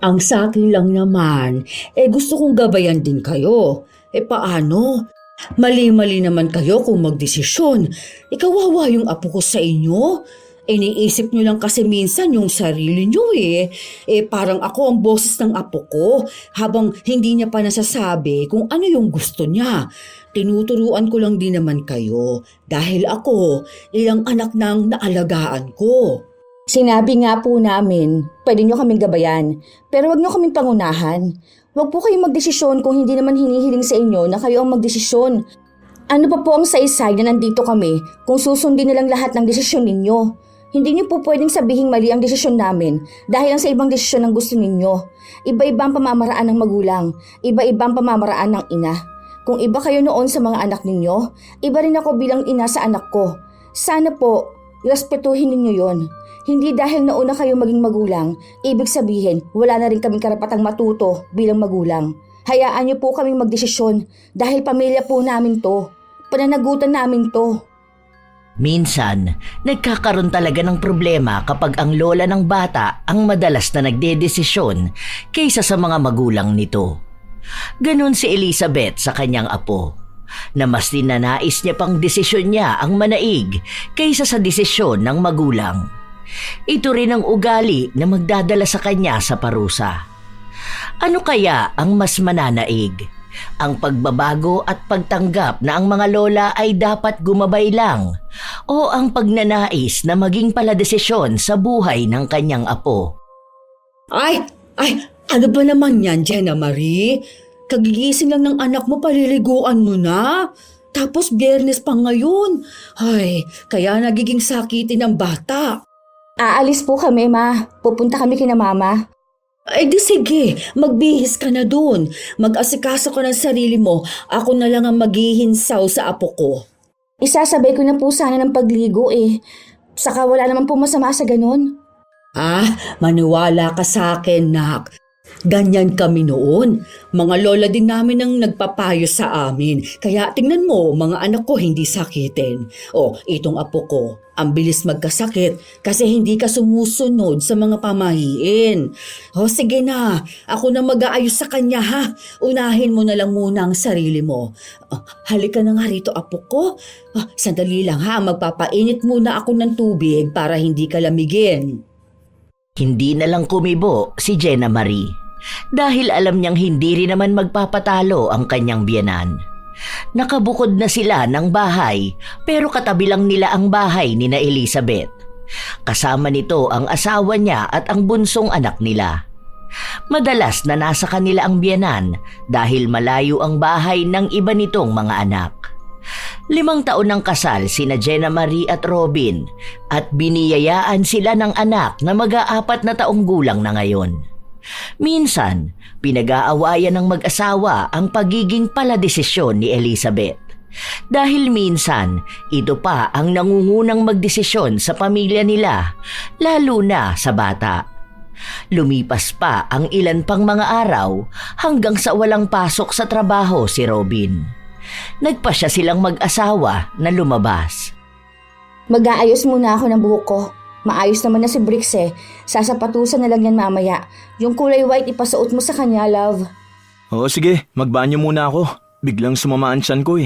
Ang sakin lang naman, gusto kong gabayan din kayo. Paano? Mali-mali naman kayo kung magdesisyon. Ikawawa yung apo ko sa inyo. Iniisip nyo lang kasi minsan yung sarili nyo parang ako ang boses ng apo ko habang hindi niya pa nasasabi kung ano yung gusto niya. Tinuturuan ko lang din naman kayo dahil ako ilang anak nang naalagaan ko. Sinabi nga po namin, pwede nyo kaming gabayan, pero wag nyo kaming pangunahan. Wag po kayong magdesisyon kung hindi naman hinihiling sa inyo na kayo ang magdesisyon. Ano pa po ang saysay na nandito kami kung susundin nilang lahat ng desisyon ninyo? Hindi niyo po pwedeng sabihing mali ang desisyon namin dahil lang sa ibang desisyon ang gusto ninyo. Iba-iba ang pamamaraan ng magulang, iba-iba ang pamamaraan ng ina. Kung iba kayo noon sa mga anak ninyo, iba rin ako bilang ina sa anak ko. Sana po, respetuhin ninyo yon. Hindi dahil nauna kayo maging magulang, ibig sabihin wala na rin kaming karapatang matuto bilang magulang. Hayaan niyo po kaming magdesisyon dahil pamilya po namin to. Pananagutan namin to. Minsan, nagkakaroon talaga ng problema kapag ang lola ng bata ang madalas na nagdedesisyon kaysa sa mga magulang nito. Ganon si Elizabeth sa kanyang apo, na mas ninanais niya pang desisyon niya ang manaig kaysa sa desisyon ng magulang. Ito rin ang ugali na magdadala sa kanya sa parusa. Ano kaya ang mas mananaig? Ang pagbabago at pagtanggap na ang mga lola ay dapat gumabay lang o ang pagnanais na maging paladesisyon sa buhay ng kanyang apo? Ay, ano ba naman yan, Jenna Marie? Kagigising lang ng anak mo, paliliguan mo na. Tapos Biyernes pa ngayon. Ay, kaya nagiging sakitin ng bata. Aalis po kami, ma. Pupunta kami kina mama. Di sige, magbihis ka na dun. Mag-asikaso ka ng sarili mo. Ako na lang ang maghihinsaw sa apo ko. Isasabay ko na po sana ng pagligo Saka wala naman po masama sa ganun. Maniwala ka sa akin, nak. Ganyan kami noon. Mga lola din namin ang nagpapayo sa amin. Kaya tingnan mo, mga anak ko hindi sakitin. Itong apo ko, ang bilis magkasakit kasi hindi ka sumusunod sa mga pamahiin. Sige na, ako na mag-aayos sa kanya ha. Unahin mo na lang muna ang sarili mo. Halika na nga rito, apo ko. Sandali lang ha, magpapainit muna ako ng tubig para hindi ka lamigin. Hindi na lang kumibo si Jenna Marie dahil alam niyang hindi rin naman magpapatalo ang kanyang biyenan. Nakabukod na sila ng bahay pero katabi lang nila ang bahay ni na Elizabeth. Kasama nito ang asawa niya at ang bunsong anak nila. Madalas na nasa kanila ang biyenan dahil malayo ang bahay ng iba nitong mga anak. 5 taon ng kasal sina Jenna Marie at Robin at biniyayaan sila ng anak na mag-4 na taong gulang na ngayon. Minsan, pinag-aawayan ng mag-asawa ang pagiging paladesisyon ni Elizabeth. Dahil minsan, ito pa ang nangungunang magdesisyon sa pamilya nila, lalo na sa bata. Lumipas pa ang ilan pang mga araw hanggang sa walang pasok sa trabaho si Robin. Nagpasya silang mag-asawa na lumabas. Mag-aayos muna ako ng buhok ko. Maayos naman na si Bricks Sasapatusan na lang yan mamaya. Yung kulay white ipasuot mo sa kanya, love. Sige, magbanyo muna ako. Biglang sumama ang tiyan ko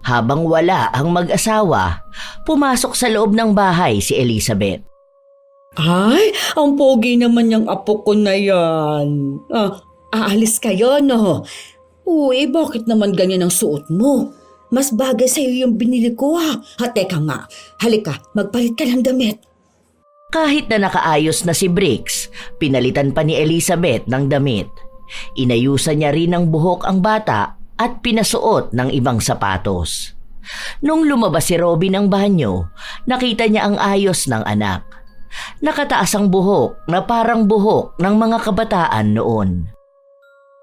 Habang wala ang mag-asawa, pumasok sa loob ng bahay si Elizabeth. Ay, ang pogi naman yung apo ko na yan. Aalis kayo, no? Bakit naman ganyan ang suot mo? Mas bagay sa'yo yung binili ko Teka nga, halika, magpalit ka ng damit. Kahit na nakaayos na si Bricks, pinalitan pa ni Elizabeth ng damit. Inayusan niya rin ng buhok ang bata at pinasuot ng ibang sapatos. Nung lumabas si Robin ng banyo, nakita niya ang ayos ng anak. Nakataas ang buhok na parang buhok ng mga kabataan noon.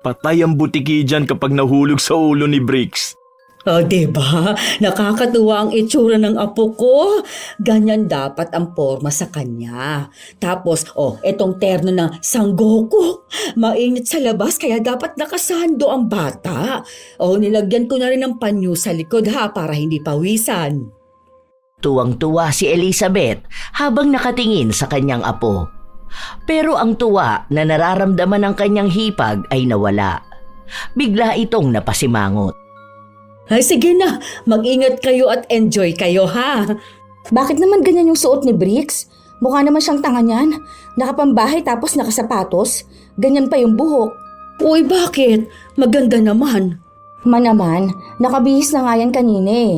Patay ang butiki dyan kapag nahulog sa ulo ni Bricks. Diba? Nakakatuwa ang itsura ng apo ko. Ganyan dapat ang forma sa kanya. Tapos, etong terno ng Sangoku. Mainit sa labas kaya dapat nakasando ang bata. Nilagyan ko na rin ng panyo sa likod para hindi pawisan. Tuwang-tuwa si Elizabeth habang nakatingin sa kanyang apo. Pero ang tuwa na nararamdaman ng kanyang hipag ay nawala. Bigla itong napasimangot. Ay sige na, mag-ingat kayo at enjoy kayo ha. Bakit naman ganyan yung suot ni Bricks? Mukha naman siyang tanga niyan. Nakapambahay tapos nakasapatos. Ganyan pa yung buhok. Uy, bakit? Maganda naman. Naman, nakabihis na nga yan kanina eh.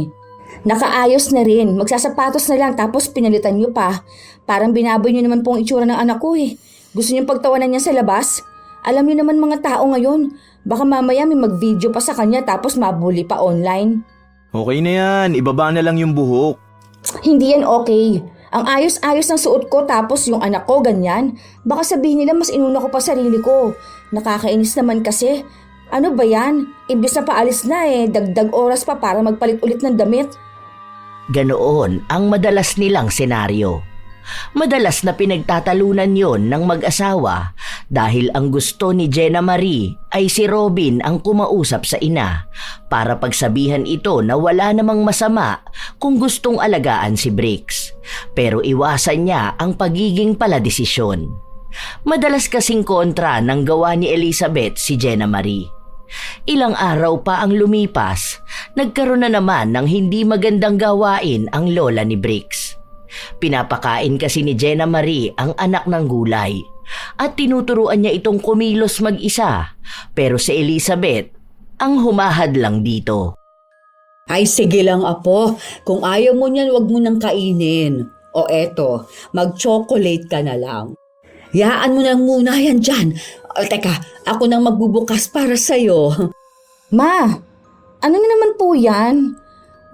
Nakaayos na rin, magsasapatos na lang tapos pinalitan niyo pa. Parang binaboy niyo naman pong itsura ng anak ko eh. Gusto niyo pagtawanan niya sa labas? Alam niyo naman mga tao ngayon, baka mamaya may mag-video pa sa kanya tapos mabuli pa online. Okay na yan, ibaba na lang yung buhok. Hindi yan okay. Ang ayos-ayos ng suot ko tapos yung anak ko ganyan. Baka sabihin nila mas inuna ko pa sarili ko. Nakakainis naman kasi. Ano ba yan? Imbis na paalis na dagdag oras pa para magpalit ulit ng damit. Ganoon ang madalas nilang senaryo. Madalas na pinagtatalunan yon ng mag-asawa dahil ang gusto ni Jenna Marie ay si Robin ang kumausap sa ina para pagsabihan ito na wala namang masama kung gustong alagaan si Bricks. Pero iwasan niya ang pagiging paladesisyon. Madalas kasing kontra ng gawa ni Elizabeth si Jenna Marie. Ilang araw pa ang lumipas, nagkaroon na naman ng hindi magandang gawain ang lola ni Bricks. Pinapakain kasi ni Jenna Marie ang anak ng gulay at tinuturuan niya itong kumilos mag-isa, pero si Elizabeth ang humahad lang dito. Ay sige lang apo, kung ayaw mo niyan wag mo nang kainin. O eto, mag-chocolate ka na lang. Yaan mo nang muna yan dyan. O teka, ako nang magbubukas para sa'yo. Ma, ano na naman po yan?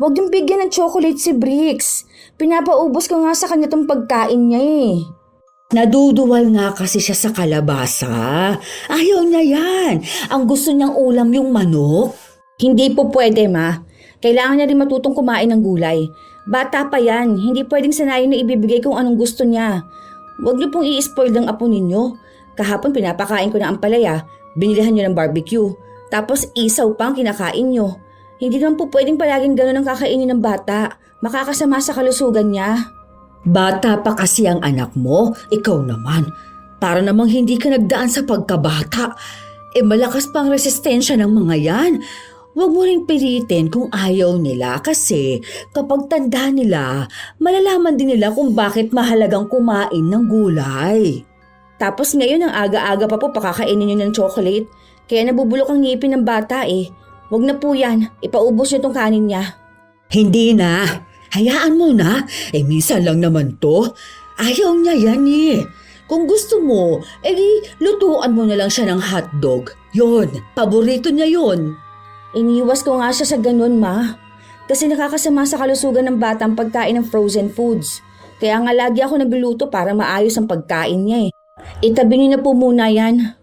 Huwag yung bigyan ng chocolate si Bricks. Pinapaubos ko nga sa kanya tong pagkain niya eh. Naduduwal nga kasi siya sa kalabasa. Ayaw niya yan. Ang gusto niyang ulam yung manok. Hindi po pwede, Ma. Kailangan niya rin matutong kumain ng gulay. Bata pa yan, hindi pwedeng sanayin na ibibigay kung anong gusto niya. Huwag niyo pong i-spoil ng apo ninyo. Kahapon pinapakain ko ng ampalaya, binilihan niyo ng barbecue. Tapos isaw pang kinakain niyo. Hindi naman po pwedeng palaging gano'n ang kakainin ng bata. Makakasama sa kalusugan niya. Bata pa kasi ang anak mo, ikaw naman. Para namang hindi ka nagdaan sa pagkabata. Malakas pa ang resistensya ng mga yan. Huwag mo ring pilitin kung ayaw nila kasi kapag tanda nila, malalaman din nila kung bakit mahalagang kumain ng gulay. Tapos ngayon ang aga-aga pa po pakakainin niyo ng chocolate. Kaya nabubulok ang ngipin ng bata eh. Huwag na po yan, ipaubos niyo tong kanin niya. Hindi na. Hayaan mo na. Minsan lang naman to. Ayaw niya yan eh. Kung gusto mo, lutuan mo na lang siya ng hotdog. Yon, paborito niya yon. Iniwas ko nga siya sa ganun, Ma. Kasi nakakasama sa kalusugan ng bata ang pagkain ng frozen foods. Kaya nga lagi ako nagluluto para maayos ang pagkain niya eh. Itabi niyo na po muna yan.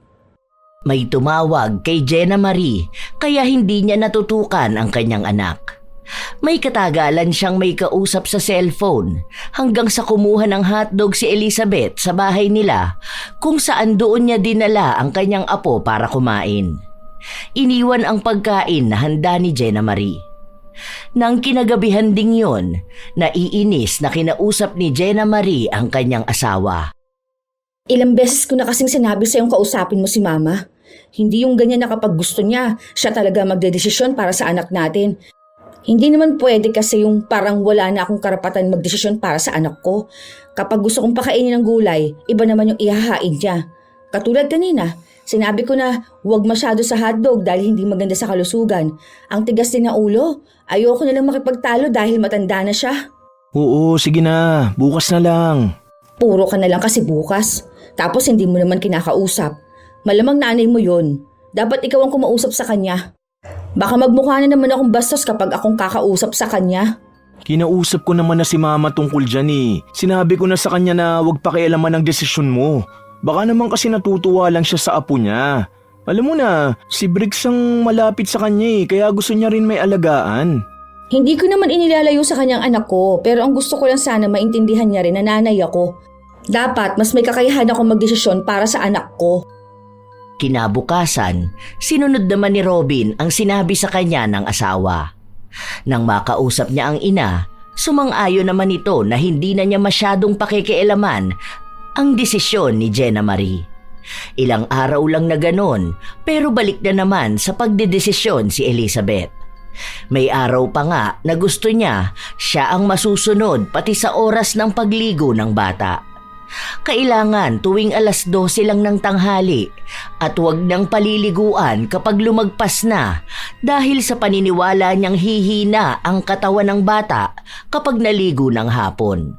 May tumawag kay Jenna Marie kaya hindi niya natutukan ang kanyang anak. May katagalan siyang may kausap sa cellphone hanggang sa kumuha ng hotdog si Elizabeth sa bahay nila kung saan doon niya dinala ang kanyang apo para kumain. Iniwan ang pagkain na handa ni Jenna Marie. Nang kinagabihan ding yon, naiinis na kinausap ni Jenna Marie ang kanyang asawa. Ilang beses ko na kasing sinabi sa'yong kausapin mo si Mama. Hindi yung ganyan na kapag gusto niya, siya talaga magdedesisyon para sa anak natin. Hindi naman pwede kasi yung parang wala na akong karapatan magdesisyon para sa anak ko. Kapag gusto kong pakainin ng gulay, iba naman yung ihahain niya. Katulad kanina, sinabi ko na huwag masyado sa hotdog dahil hindi maganda sa kalusugan. Ang tigas din ng ulo, ayoko na lang makipagtalo dahil matanda na siya. Oo, sige na. Bukas na lang. Puro ka na lang kasi bukas. Tapos hindi mo naman kinakausap. Malamang nanay mo yun. Dapat ikaw ang kumausap sa kanya. Baka magmukha na naman akong bastos kapag akong kakausap sa kanya. Kinausap ko naman na si Mama tungkol dyan eh. Sinabi ko na sa kanya na huwag pakialaman ang desisyon mo. Baka naman kasi natutuwa lang siya sa apo niya. Alam mo na, si Bricks ang malapit sa kanya eh, kaya gusto niya rin may alagaan. Hindi ko naman inilalayo sa kanyang anak ko, pero ang gusto ko lang sana maintindihan niya rin na nanay ako. Dapat mas may kakayahan ako magdesisyon para sa anak ko. Kinabukasan, sinunod naman ni Robin ang sinabi sa kanya ng asawa. Nang makausap niya ang ina, sumang-ayon naman ito na hindi na niya masyadong pakikialaman ang desisyon ni Jenna Marie. Ilang araw lang na ganon, pero balik na naman sa pagdedesisyon si Elizabeth. May araw pa nga na gusto niya siya ang masusunod pati sa oras ng pagligo ng bata. Kailangan tuwing 12:00 lang ng tanghali at huwag nang paliliguan kapag lumagpas na dahil sa paniniwala niyang hihina ang katawan ng bata kapag naligo ng hapon.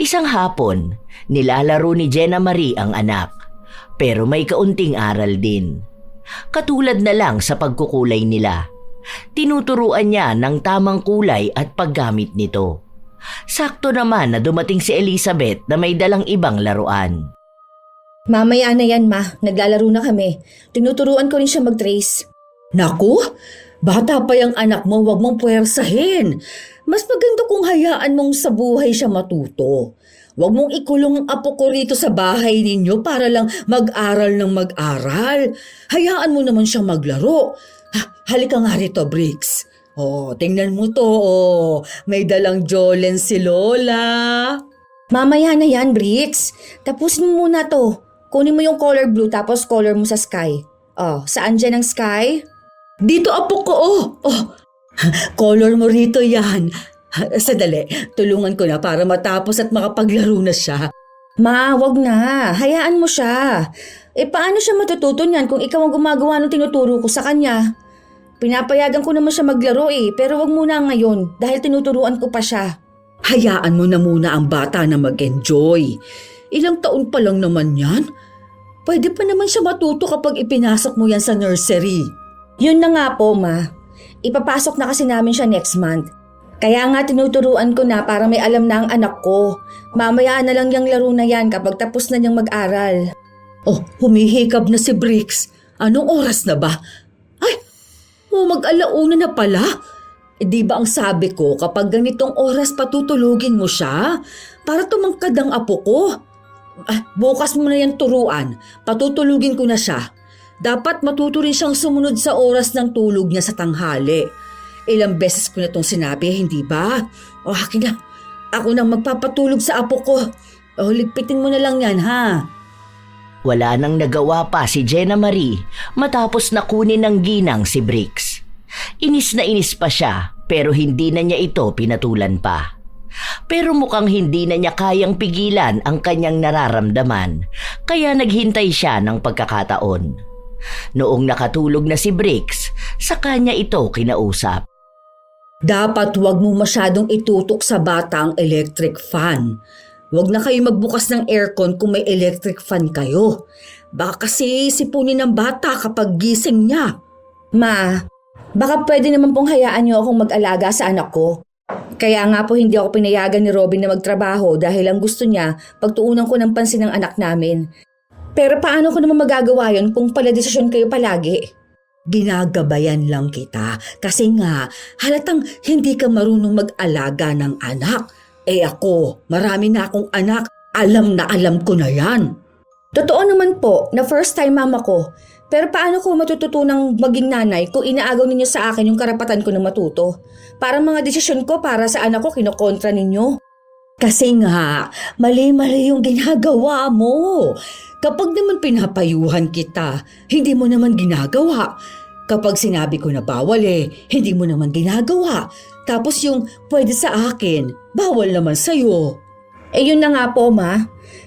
Isang hapon, nilalaro ni Jenna Marie ang anak, pero may kaunting aral din. Katulad na lang sa pagkukulay nila. Tinuturuan niya ng tamang kulay at paggamit nito. Sakto naman na dumating si Elizabeth na may dalang ibang laruan. Mamaya na yan, ma. Naglalaro na kami. Tinuturuan ko rin siya mag-trace. Naku, bata pa yung anak mo, wag mong puwersahin. Mas maganda kung hayaan mong sa buhay siya matuto. Wag mong ikulong ang apo ko rito sa bahay ninyo para lang mag-aral ng mag-aral. Hayaan mo naman siyang maglaro. Halika nga rito, Bricks. Oh, tingnan mo to. Oh, may dalang Jolen si Lola. Mamaya na yan, Bricks. Tapusin mo muna to. Kunin mo yung color blue tapos color mo sa sky. Oh, saan dyan ang sky? Dito, apo ko. Oh, color mo rito yan. Sadali, tulungan ko na para matapos at makapaglaro na siya. Ma, wag na. Hayaan mo siya. Paano siya matututo niyan kung ikaw ang gumagawa ng tinuturo ko sa kanya? Pinapayagan ko naman siya maglaro pero wag muna ngayon dahil tinuturuan ko pa siya. Hayaan mo na muna ang bata na mag-enjoy. Ilang taon pa lang naman yan. Pwede pa naman siya matuto kapag ipinasok mo yan sa nursery. Yun na nga po, ma. Ipapasok na kasi namin siya next month. Kaya nga tinuturuan ko na para may alam na ang anak ko. Mamaya na lang yung laro na yan kapag tapos na niyang mag-aral. Oh, humihikab na si Bricks. Anong oras na ba? Ay, mag-alauna na pala. Di ba ang sabi ko kapag ganitong oras patutulugin mo siya para tumangkad ang apo ko? Bukas mo na yan turuan. Patutulugin ko na siya. Dapat matuto rin siyang sumunod sa oras ng tulog niya sa tanghali. Ilang beses ko na itong sinabi, hindi ba? O akin na. Ako nang magpapatulog sa apo ko. O ligpitin mo na lang yan, ha? Wala nang nagawa pa si Jenna Marie matapos na kunin ng ginang si Bricks. Inis na inis pa siya pero hindi na niya ito pinatulan pa. Pero mukhang hindi na niya kayang pigilan ang kanyang nararamdaman kaya naghintay siya ng pagkakataon. Noong nakatulog na si Bricks, sa kanya ito kinausap. Dapat wag mo masyadong itutok sa bata ang electric fan. Wag na kayo magbukas ng aircon kung may electric fan kayo. Baka kasi sipunin ng bata kapag gising niya. Ma, baka pwede naman pong hayaan niyo akong mag-alaga sa anak ko. Kaya nga po hindi ako pinayagan ni Robin na magtrabaho dahil ang gusto niya pagtuunan ko ng pansin ng anak namin. Pero paano ko naman magagawa yun kung pala desisyon kayo palagi? Ginagabayan lang kita kasi nga halatang hindi ka marunong mag-alaga ng anak. Ako, marami na akong anak. Alam na alam ko na yan. Totoo naman po na first time mama ko. Pero paano ko matututunang maging nanay kung inaagaw ninyo sa akin yung karapatan ko na matuto? Parang mga desisyon ko para sa anak ko kinokontra ninyo. Kasi nga, mali-mali yung ginagawa mo. Kapag naman pinapayuhan kita, hindi mo naman ginagawa. Kapag sinabi ko na bawal hindi mo naman ginagawa. Tapos yung pwede sa akin, bawal naman sa'yo. Yun na nga po, ma.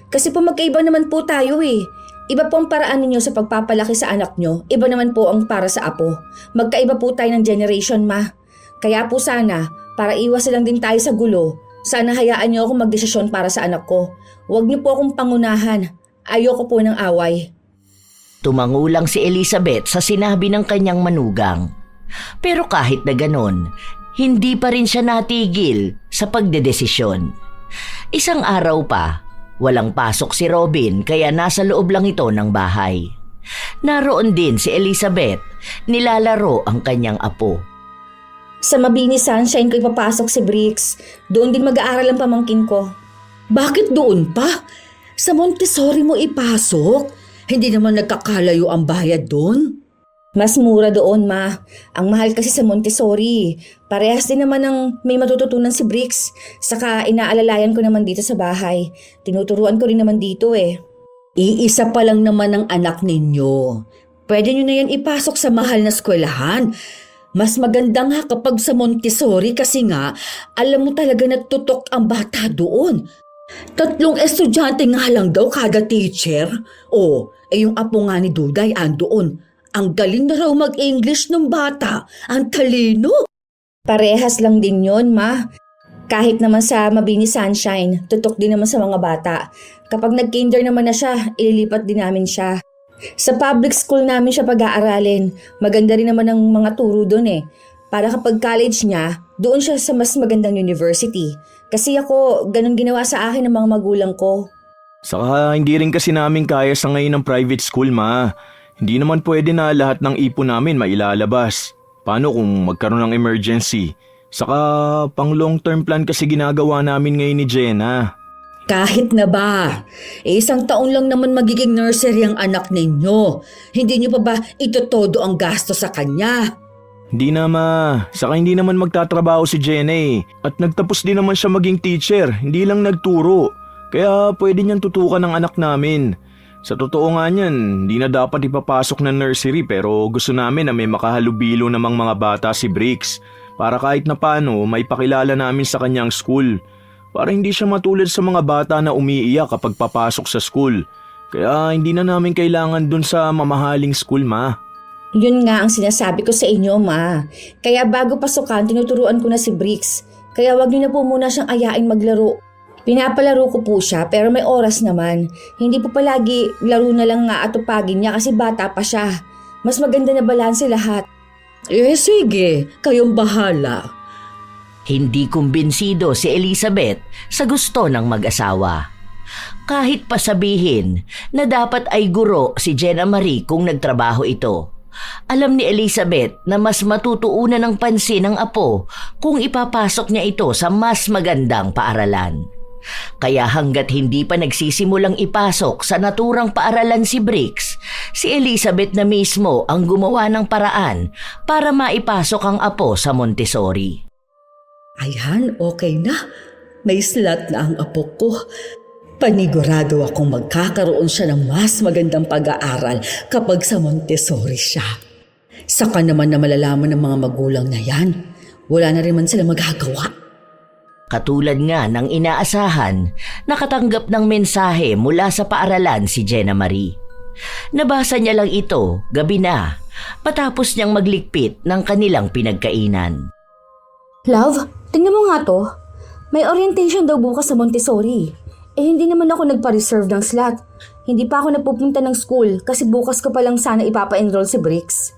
Kasi po magkaiba naman po tayo Iba po ang paraan ninyo sa pagpapalaki sa anak nyo. Iba naman po ang para sa apo. Magkaiba po tayo ng generation, ma. Kaya po sana, para iwas lang din tayo sa gulo, sana hayaan nyo akong magdesisyon para sa anak ko. Huwag nyo po akong pangunahan. Ayoko po ng away. Tumangulang si Elizabeth sa sinabi ng kanyang manugang. Pero kahit na ganon, hindi pa rin siya natigil sa pagdedesisyon. Isang araw pa, walang pasok si Robin kaya nasa loob lang ito ng bahay. Naroon din si Elizabeth, nilalaro ang kanyang apo. Sa Mabini Sunshine ko ipapasok si Bricks. Doon din mag-aaral ang pamangkin ko. Bakit doon pa? Sa Montessori mo ipasok? Hindi naman nagkakalayo ang bayad doon? Mas mura doon, ma. Ang mahal kasi sa Montessori. Parehas din naman ng may matututunan si Bricks. Saka inaalalayan ko naman dito sa bahay. Tinuturuan ko rin naman dito eh. Iisa pa lang naman ang anak ninyo. Pwede nyo na yan ipasok sa mahal na eskwelahan. Mas maganda nga kapag sa Montessori kasi nga, alam mo talaga nagtutok ang bata doon. 3 estudyante nga lang daw kada teacher. Yung apo nga ni Duday andoon. Ang galing na raw mag-English ng bata. Ang talino. Parehas lang din yon, ma. Kahit naman sa Mabini Sunshine, tutok din naman sa mga bata. Kapag nag-kinder naman na siya, ililipat din namin siya. Sa public school namin siya pag-aaralin. Maganda rin naman ang mga turo doon eh. Para kapag college niya, doon siya sa mas magandang university. Kasi ako, ganun ginawa sa akin ng mga magulang ko. Saka hindi rin kasi namin kaya sa ngayon ng private school, ma. Hindi naman pwede na lahat ng ipon namin mailalabas. Paano kung magkaroon ng emergency? Saka pang long-term plan kasi ginagawa namin ngayon ni Jenna. Kahit na ba? 1 taon lang naman magiging nursery ang anak ninyo. Hindi nyo pa ba itotodo ang gasto sa kanya? Hindi na, ma. Saka hindi naman magtatrabaho si Jenna eh. At nagtapos din naman siya maging teacher, hindi lang nagturo. Kaya pwede niyang tutukan ng anak namin. Sa totoo nga niyan, hindi na dapat ipapasok ng nursery pero gusto namin na may makahalubilo namang mga bata si Bricks para kahit na paano may pakilala namin sa kanyang school. Para hindi siya matulad sa mga bata na umiiyak kapag papasok sa school. Kaya hindi na namin kailangan dun sa mamahaling school, ma. Yun nga ang sinasabi ko sa inyo, ma. Kaya bago pasukan, tinuturuan ko na si Bricks. Kaya wag niyo na po muna siyang ayain maglaro. Pinapalaro ko po siya pero may oras naman. Hindi po palagi laro na lang nga atupagin niya kasi bata pa siya. Mas maganda na balanse lahat. Sige, kayong bahala. Hindi kumbinsido si Elizabeth sa gusto ng mag-asawa. Kahit pa sabihin na dapat ay guro si Jenna Marie kung nagtrabaho ito. Alam ni Elizabeth na mas matutuunan ng pansin ng apo kung ipapasok niya ito sa mas magandang paaralan. Kaya hanggat hindi pa nagsisimulang ipasok sa naturang paaralan si Bricks, si Elizabeth na mismo ang gumawa ng paraan para maipasok ang apo sa Montessori. Ayan, okay na. May slot na ang apo ko. Panigurado akong magkakaroon siya ng mas magandang pag-aaral kapag sa Montessori siya. Saka naman na malalaman ng mga magulang na yan, wala na rin man sila magagawa. Katulad nga ng inaasahan, nakatanggap ng mensahe mula sa paaralan si Jenna Marie. Nabasa niya lang ito gabi na, patapos niyang maglikpit ng kanilang pinagkainan. Love, tingnan mo nga to. May orientation daw bukas sa Montessori. Hindi naman ako nagpa-reserve ng slot. Hindi pa ako nagpupunta ng school kasi bukas ko pa lang sana ipapa-enroll si Bricks.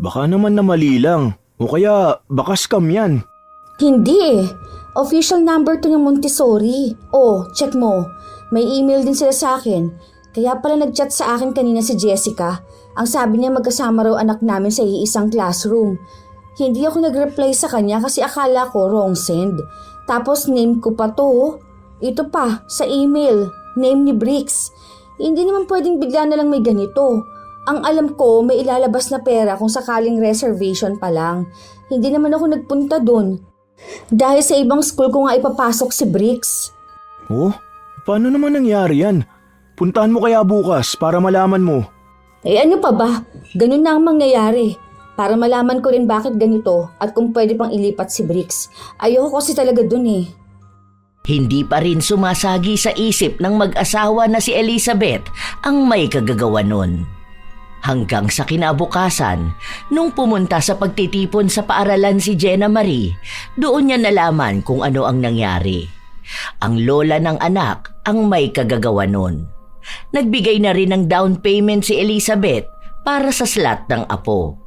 Baka naman na mali lang. O kaya baka scam yan. Hindi eh. Official number to ng Montessori. Check mo. May email din sila sa akin. Kaya pala nag-chat sa akin kanina si Jessica. Ang sabi niya magkasama raw anak namin sa iisang classroom. Hindi ako nag-reply sa kanya kasi akala ko wrong send. Tapos name ko pa to. Ito pa, sa email. Name ni Bricks. Hindi naman pwedeng bigla na lang may ganito. Ang alam ko, may ilalabas na pera kung sakaling reservation pa lang. Hindi naman ako nagpunta dun. Dahil sa ibang school ko nga ipapasok si Bricks. Paano naman nangyari yan? Puntahan mo kaya bukas para malaman mo. Ano pa ba? Ganun na ang mangyayari. Para malaman ko rin bakit ganito at kung pwede pang ilipat si Bricks. Ayoko kasi talaga dun eh. Hindi pa rin sumasagi sa isip ng mag-asawa na si Elizabeth ang may kagagawa nun. Hanggang sa kinabukasan, nung pumunta sa pagtitipon sa paaralan si Jenna Marie, doon niya nalaman kung ano ang nangyari. Ang lola ng anak ang may kagagawa nun. Nagbigay na rin ng down payment si Elizabeth para sa slot ng apo.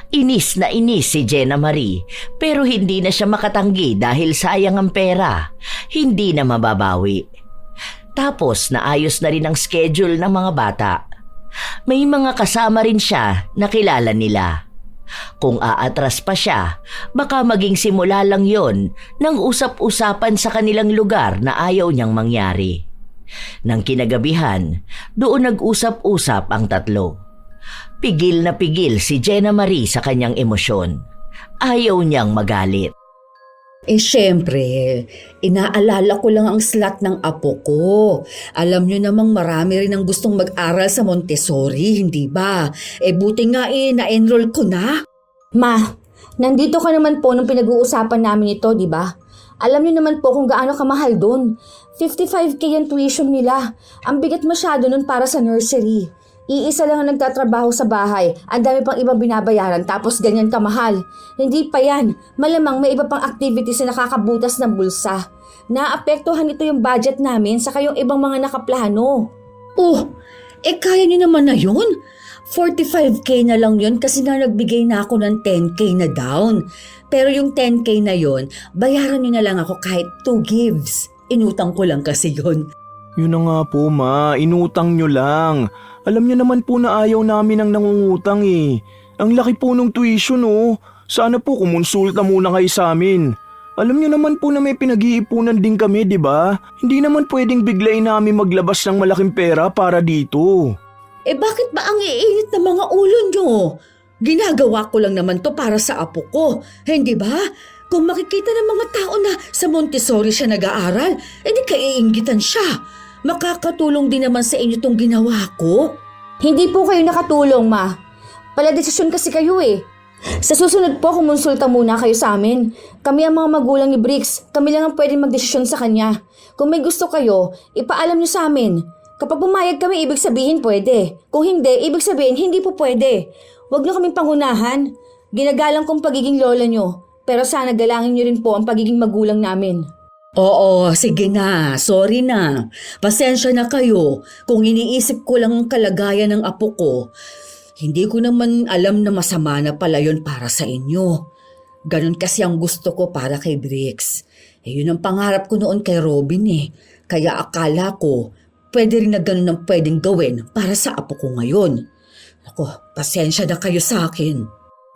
Inis na inis si Jenna Marie pero hindi na siya makatanggi dahil sayang ang pera. Hindi na mababawi. Tapos naayos na rin ang schedule ng mga bata. May mga kasama rin siya na kilala nila. Kung aatras pa siya, baka maging simula lang yon ng usap-usapan sa kanilang lugar na ayaw niyang mangyari. Nang kinagabihan, doon nag-usap-usap ang tatlo. Pigil na pigil si Jenna Marie sa kanyang emosyon. Ayaw niyang magalit. Syempre, inaalala ko lang ang slot ng apo ko. Alam nyo namang marami rin ang gustong mag-aral sa Montessori, hindi ba? Buti nga na-enroll ko na. Ma, nandito ka naman po nung pinag-uusapan namin ito, di ba? Alam niyo naman po kung gaano kamahal doon. 55K ang tuition nila. Ang bigat masyado nun para sa nursery. Iisa lang ang nagtatrabaho sa bahay. Ang dami pang ibang binabayaran tapos ganyan kamahal. Hindi pa yan. Malamang may iba pang activities na nakakabutas ng bulsa. Naapektuhan ito yung budget namin sa kayong ibang mga nakaplano. Kaya nyo naman na yun? 45K na lang yun kasi nga nagbigay na ako ng 10K na down. Pero yung 10K na yun, bayaran nyo na lang ako kahit 2 gives. Inutang ko lang kasi yun. Yun na nga po, Ma. Inutang nyo lang. Alam nyo naman po na ayaw namin ang nangungutang eh. Ang laki po nung tuition oh. Sana po kumonsulta muna kayo sa amin. Alam nyo naman po na may pinag-iipunan din kami, di ba? Hindi naman pwedeng biglayin namin maglabas ng malaking pera para dito. Bakit ba ang iinit ng mga ulo nyo? Ginagawa ko lang naman to para sa apo ko. Hindi ba? Kung makikita ng mga tao na sa Montessori siya nag-aaral, di kaiinggitan siya. Makakatulong din naman sa inyo tong ginawa ko. Hindi po kayo nakatulong, Ma. Pala-desisyon kasi kayo eh. Sa susunod po, kumonsulta muna kayo sa amin. Kami ang mga magulang ni Bricks. Kami lang ang pwedeng magdesisyon sa kanya. Kung may gusto kayo, ipaalam niyo sa amin. Kapag pumayag kami, ibig sabihin pwede. Kung hindi, ibig sabihin hindi po pwede. Huwag niyo kaming pangunahan. Ginagalang kong pagiging lola niyo. Pero sana galangin niyo rin po ang pagiging magulang namin. Oo, sige na. Sorry na. Pasensya na kayo kung iniisip ko lang ang kalagayan ng apo ko. Hindi ko naman alam na masama na pala yun para sa inyo. Ganon kasi ang gusto ko para kay Bricks. Yun ang pangarap ko noon kay Robin eh. Kaya akala ko, pwede rin na ganon ang pwedeng gawin para sa apo ko ngayon. Ako, pasensya na kayo sa akin.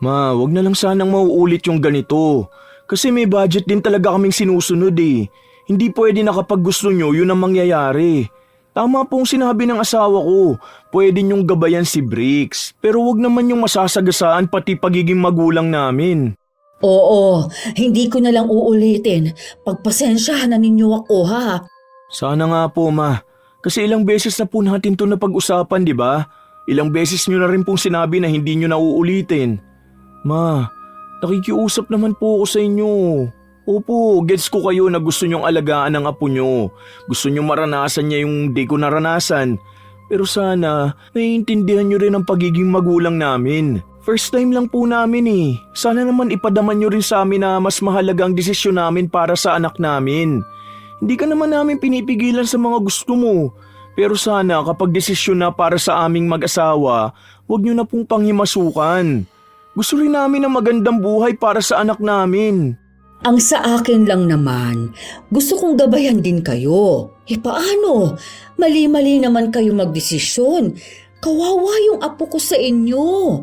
Ma, wag na lang sanang mauulit yung ganito. Kasi may budget din talaga kaming sinusunod eh. Hindi pwede na kapag gusto nyo, yun ang mangyayari. Tama pong sinabi ng asawa ko, pwede nyong gabayan si Bricks. Pero wag naman yung masasagasaan pati pagiging magulang namin. Oo, hindi ko na lang uulitin. Pagpasensyahan na ninyo ako ha. Sana nga po, Ma. Kasi ilang beses na po natin to napag-usapan, di ba? Ilang beses nyo na rin pong sinabi na hindi nyo na uulitin. Ma, nakikiusap naman po ako sa inyo. Opo, gets ko kayo na gusto nyong alagaan ang apo nyo. Gusto nyong maranasan niya yung di ko naranasan. Pero sana, naiintindihan nyo rin ang pagiging magulang namin. First time lang po namin eh. Sana naman ipadaman nyo rin sa amin na mas mahalaga ang desisyon namin para sa anak namin. Hindi ka naman namin pinipigilan sa mga gusto mo. Pero sana kapag desisyon na para sa aming mag-asawa, huwag nyo na pong panghimasukan. Gusto rin namin ng magandang buhay para sa anak namin. Ang sa akin lang naman, gusto kong gabayan din kayo. Paano? Mali-mali naman kayo magdesisyon. Kawawa yung apo ko sa inyo.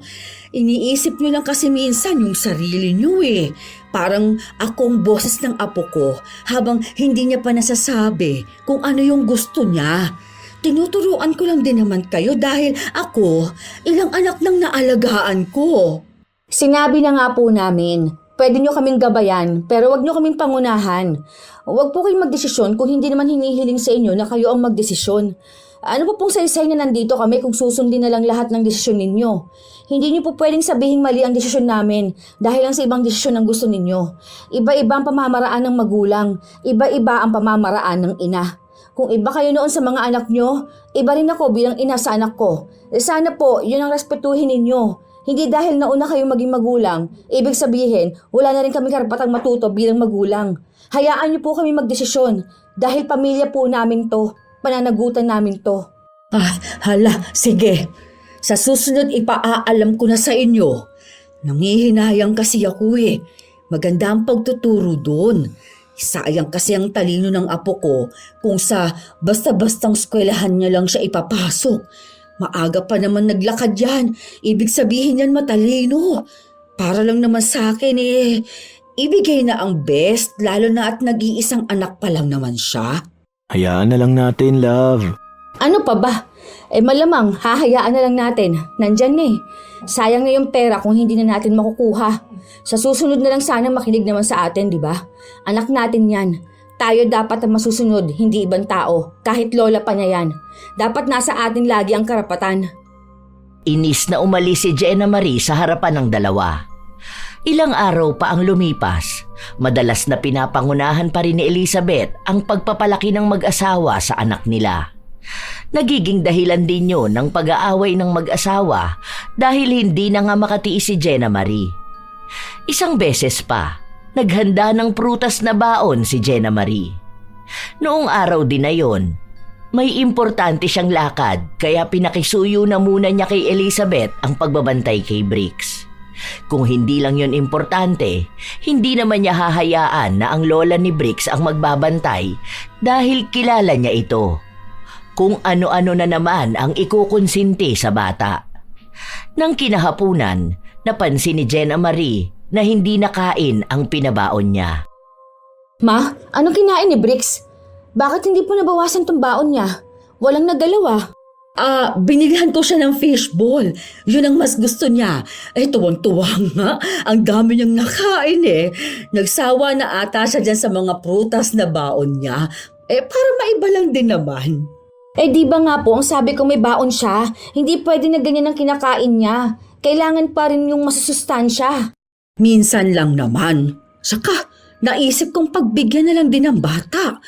Iniisip nyo lang kasi minsan yung sarili nyo eh. Parang akong boses ng apo ko habang hindi niya pa nasasabi kung ano yung gusto niya. Tinuturuan ko lang din naman kayo dahil ako, ilang anak nang naalagaan ko. Sinabi na nga po namin, pwede nyo kaming gabayan pero wag nyo kaming pangunahan. Wag po kayong magdesisyon kung hindi naman hinihiling sa inyo na kayo ang magdesisyon. Ano po pong saysay na nandito kami kung susundin na lang lahat ng desisyon ninyo? Hindi nyo po pwedeng sabihing mali ang desisyon namin dahil lang sa ibang desisyon ang gusto ninyo. Iba-iba ang pamamaraan ng magulang, iba-iba ang pamamaraan ng ina. Kung iba kayo noon sa mga anak nyo, iba rin ako bilang ina sa anak ko. Sana po, yun ang respetuhin ninyo. Hindi dahil nauna kayo maging magulang, ibig sabihin, wala na rin kami karapatang matuto bilang magulang. Hayaan niyo po kami magdesisyon dahil pamilya po namin to, pananagutan namin to. Hala, sige. Sa susunod ipaaalam ko na sa inyo. Nangihinayang kasi ako eh. Maganda ang pagtuturo doon. Sayang kasi ang talino ng apo ko kung sa basta-bastang eskwelahan niya lang siya ipapasok. Maaga pa naman naglakad yan. Ibig sabihin yan matalino. Para lang naman sa akin eh. Ibigay na ang best lalo na at nag-iisang anak pa lang naman siya. Hayaan na lang natin, love. Ano pa ba? Malamang, hahayaan na lang natin. Nandyan na eh. Sayang na yung pera kung hindi na natin makukuha. Sa susunod na lang sana makinig naman sa atin, di ba? Anak natin yan. Tayo dapat ang masusunod, hindi ibang tao. Kahit lola pa niya yan. Dapat nasa atin lagi ang karapatan. Inis na umalis si Jenna Marie sa harapan ng dalawa. Ilang araw pa ang lumipas. Madalas na pinapangunahan pa rin ni Elizabeth ang pagpapalaki ng mag-asawa sa anak nila. Nagiging dahilan din yun ng pag-aaway ng mag-asawa dahil hindi na nga makatiis si Jenna Marie. Isang beses pa, naghanda ng prutas na baon si Jenna Marie. Noong araw din na yon, may importante siyang lakad kaya pinakisuyo na muna niya kay Elizabeth ang pagbabantay kay Briggs. Kung hindi lang yon importante, hindi naman niya hahayaan na ang lola ni Briggs ang magbabantay dahil kilala niya ito. Kung ano-ano na naman ang ikukonsinti sa bata. Nang kinahapunan, napansin ni Jenna Marie na hindi nakain ang pinabaon niya. Ma, anong kinain ni Briggs? Bakit hindi po nabawasan tong baon niya? Walang nagalawa. Binigyan ko siya ng fishball. Yun ang mas gusto niya. Tuwang-tuwa nga. Ang dami niyang nakain eh. Nagsawa na ata siya dyan sa mga prutas na baon niya. Para maiba lang din naman. Di ba nga po, ang sabi ko may baon siya. Hindi pwede na ganyan ang kinakain niya. Kailangan pa rin yung masusustansya. Minsan lang naman. Saka, naisip kong pagbigyan na lang din ng bata.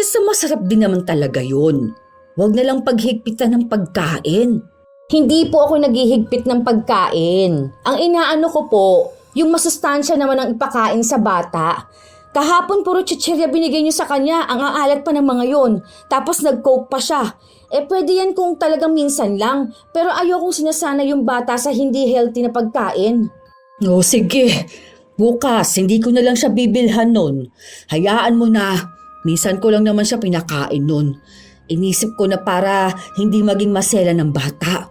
Sa masarap din naman talaga yun. Huwag na lang paghigpitan ng pagkain. Hindi po ako naghihigpit ng pagkain. Ang inaano ko po, yung masustansya naman ang ipakain sa bata. Kahapon puro chichirya binigay niyo sa kanya, ang aalat pa ng mga yon. Tapos nag-coke pa siya. Pwede yan kung talagang minsan lang. Pero ayokong sinasana yung bata sa hindi healthy na pagkain. Sige. Bukas, hindi ko na lang siya bibilhan nun. Hayaan mo na. Minsan ko lang naman siya pinakain nun. Inisip ko na para hindi maging masela ng bata.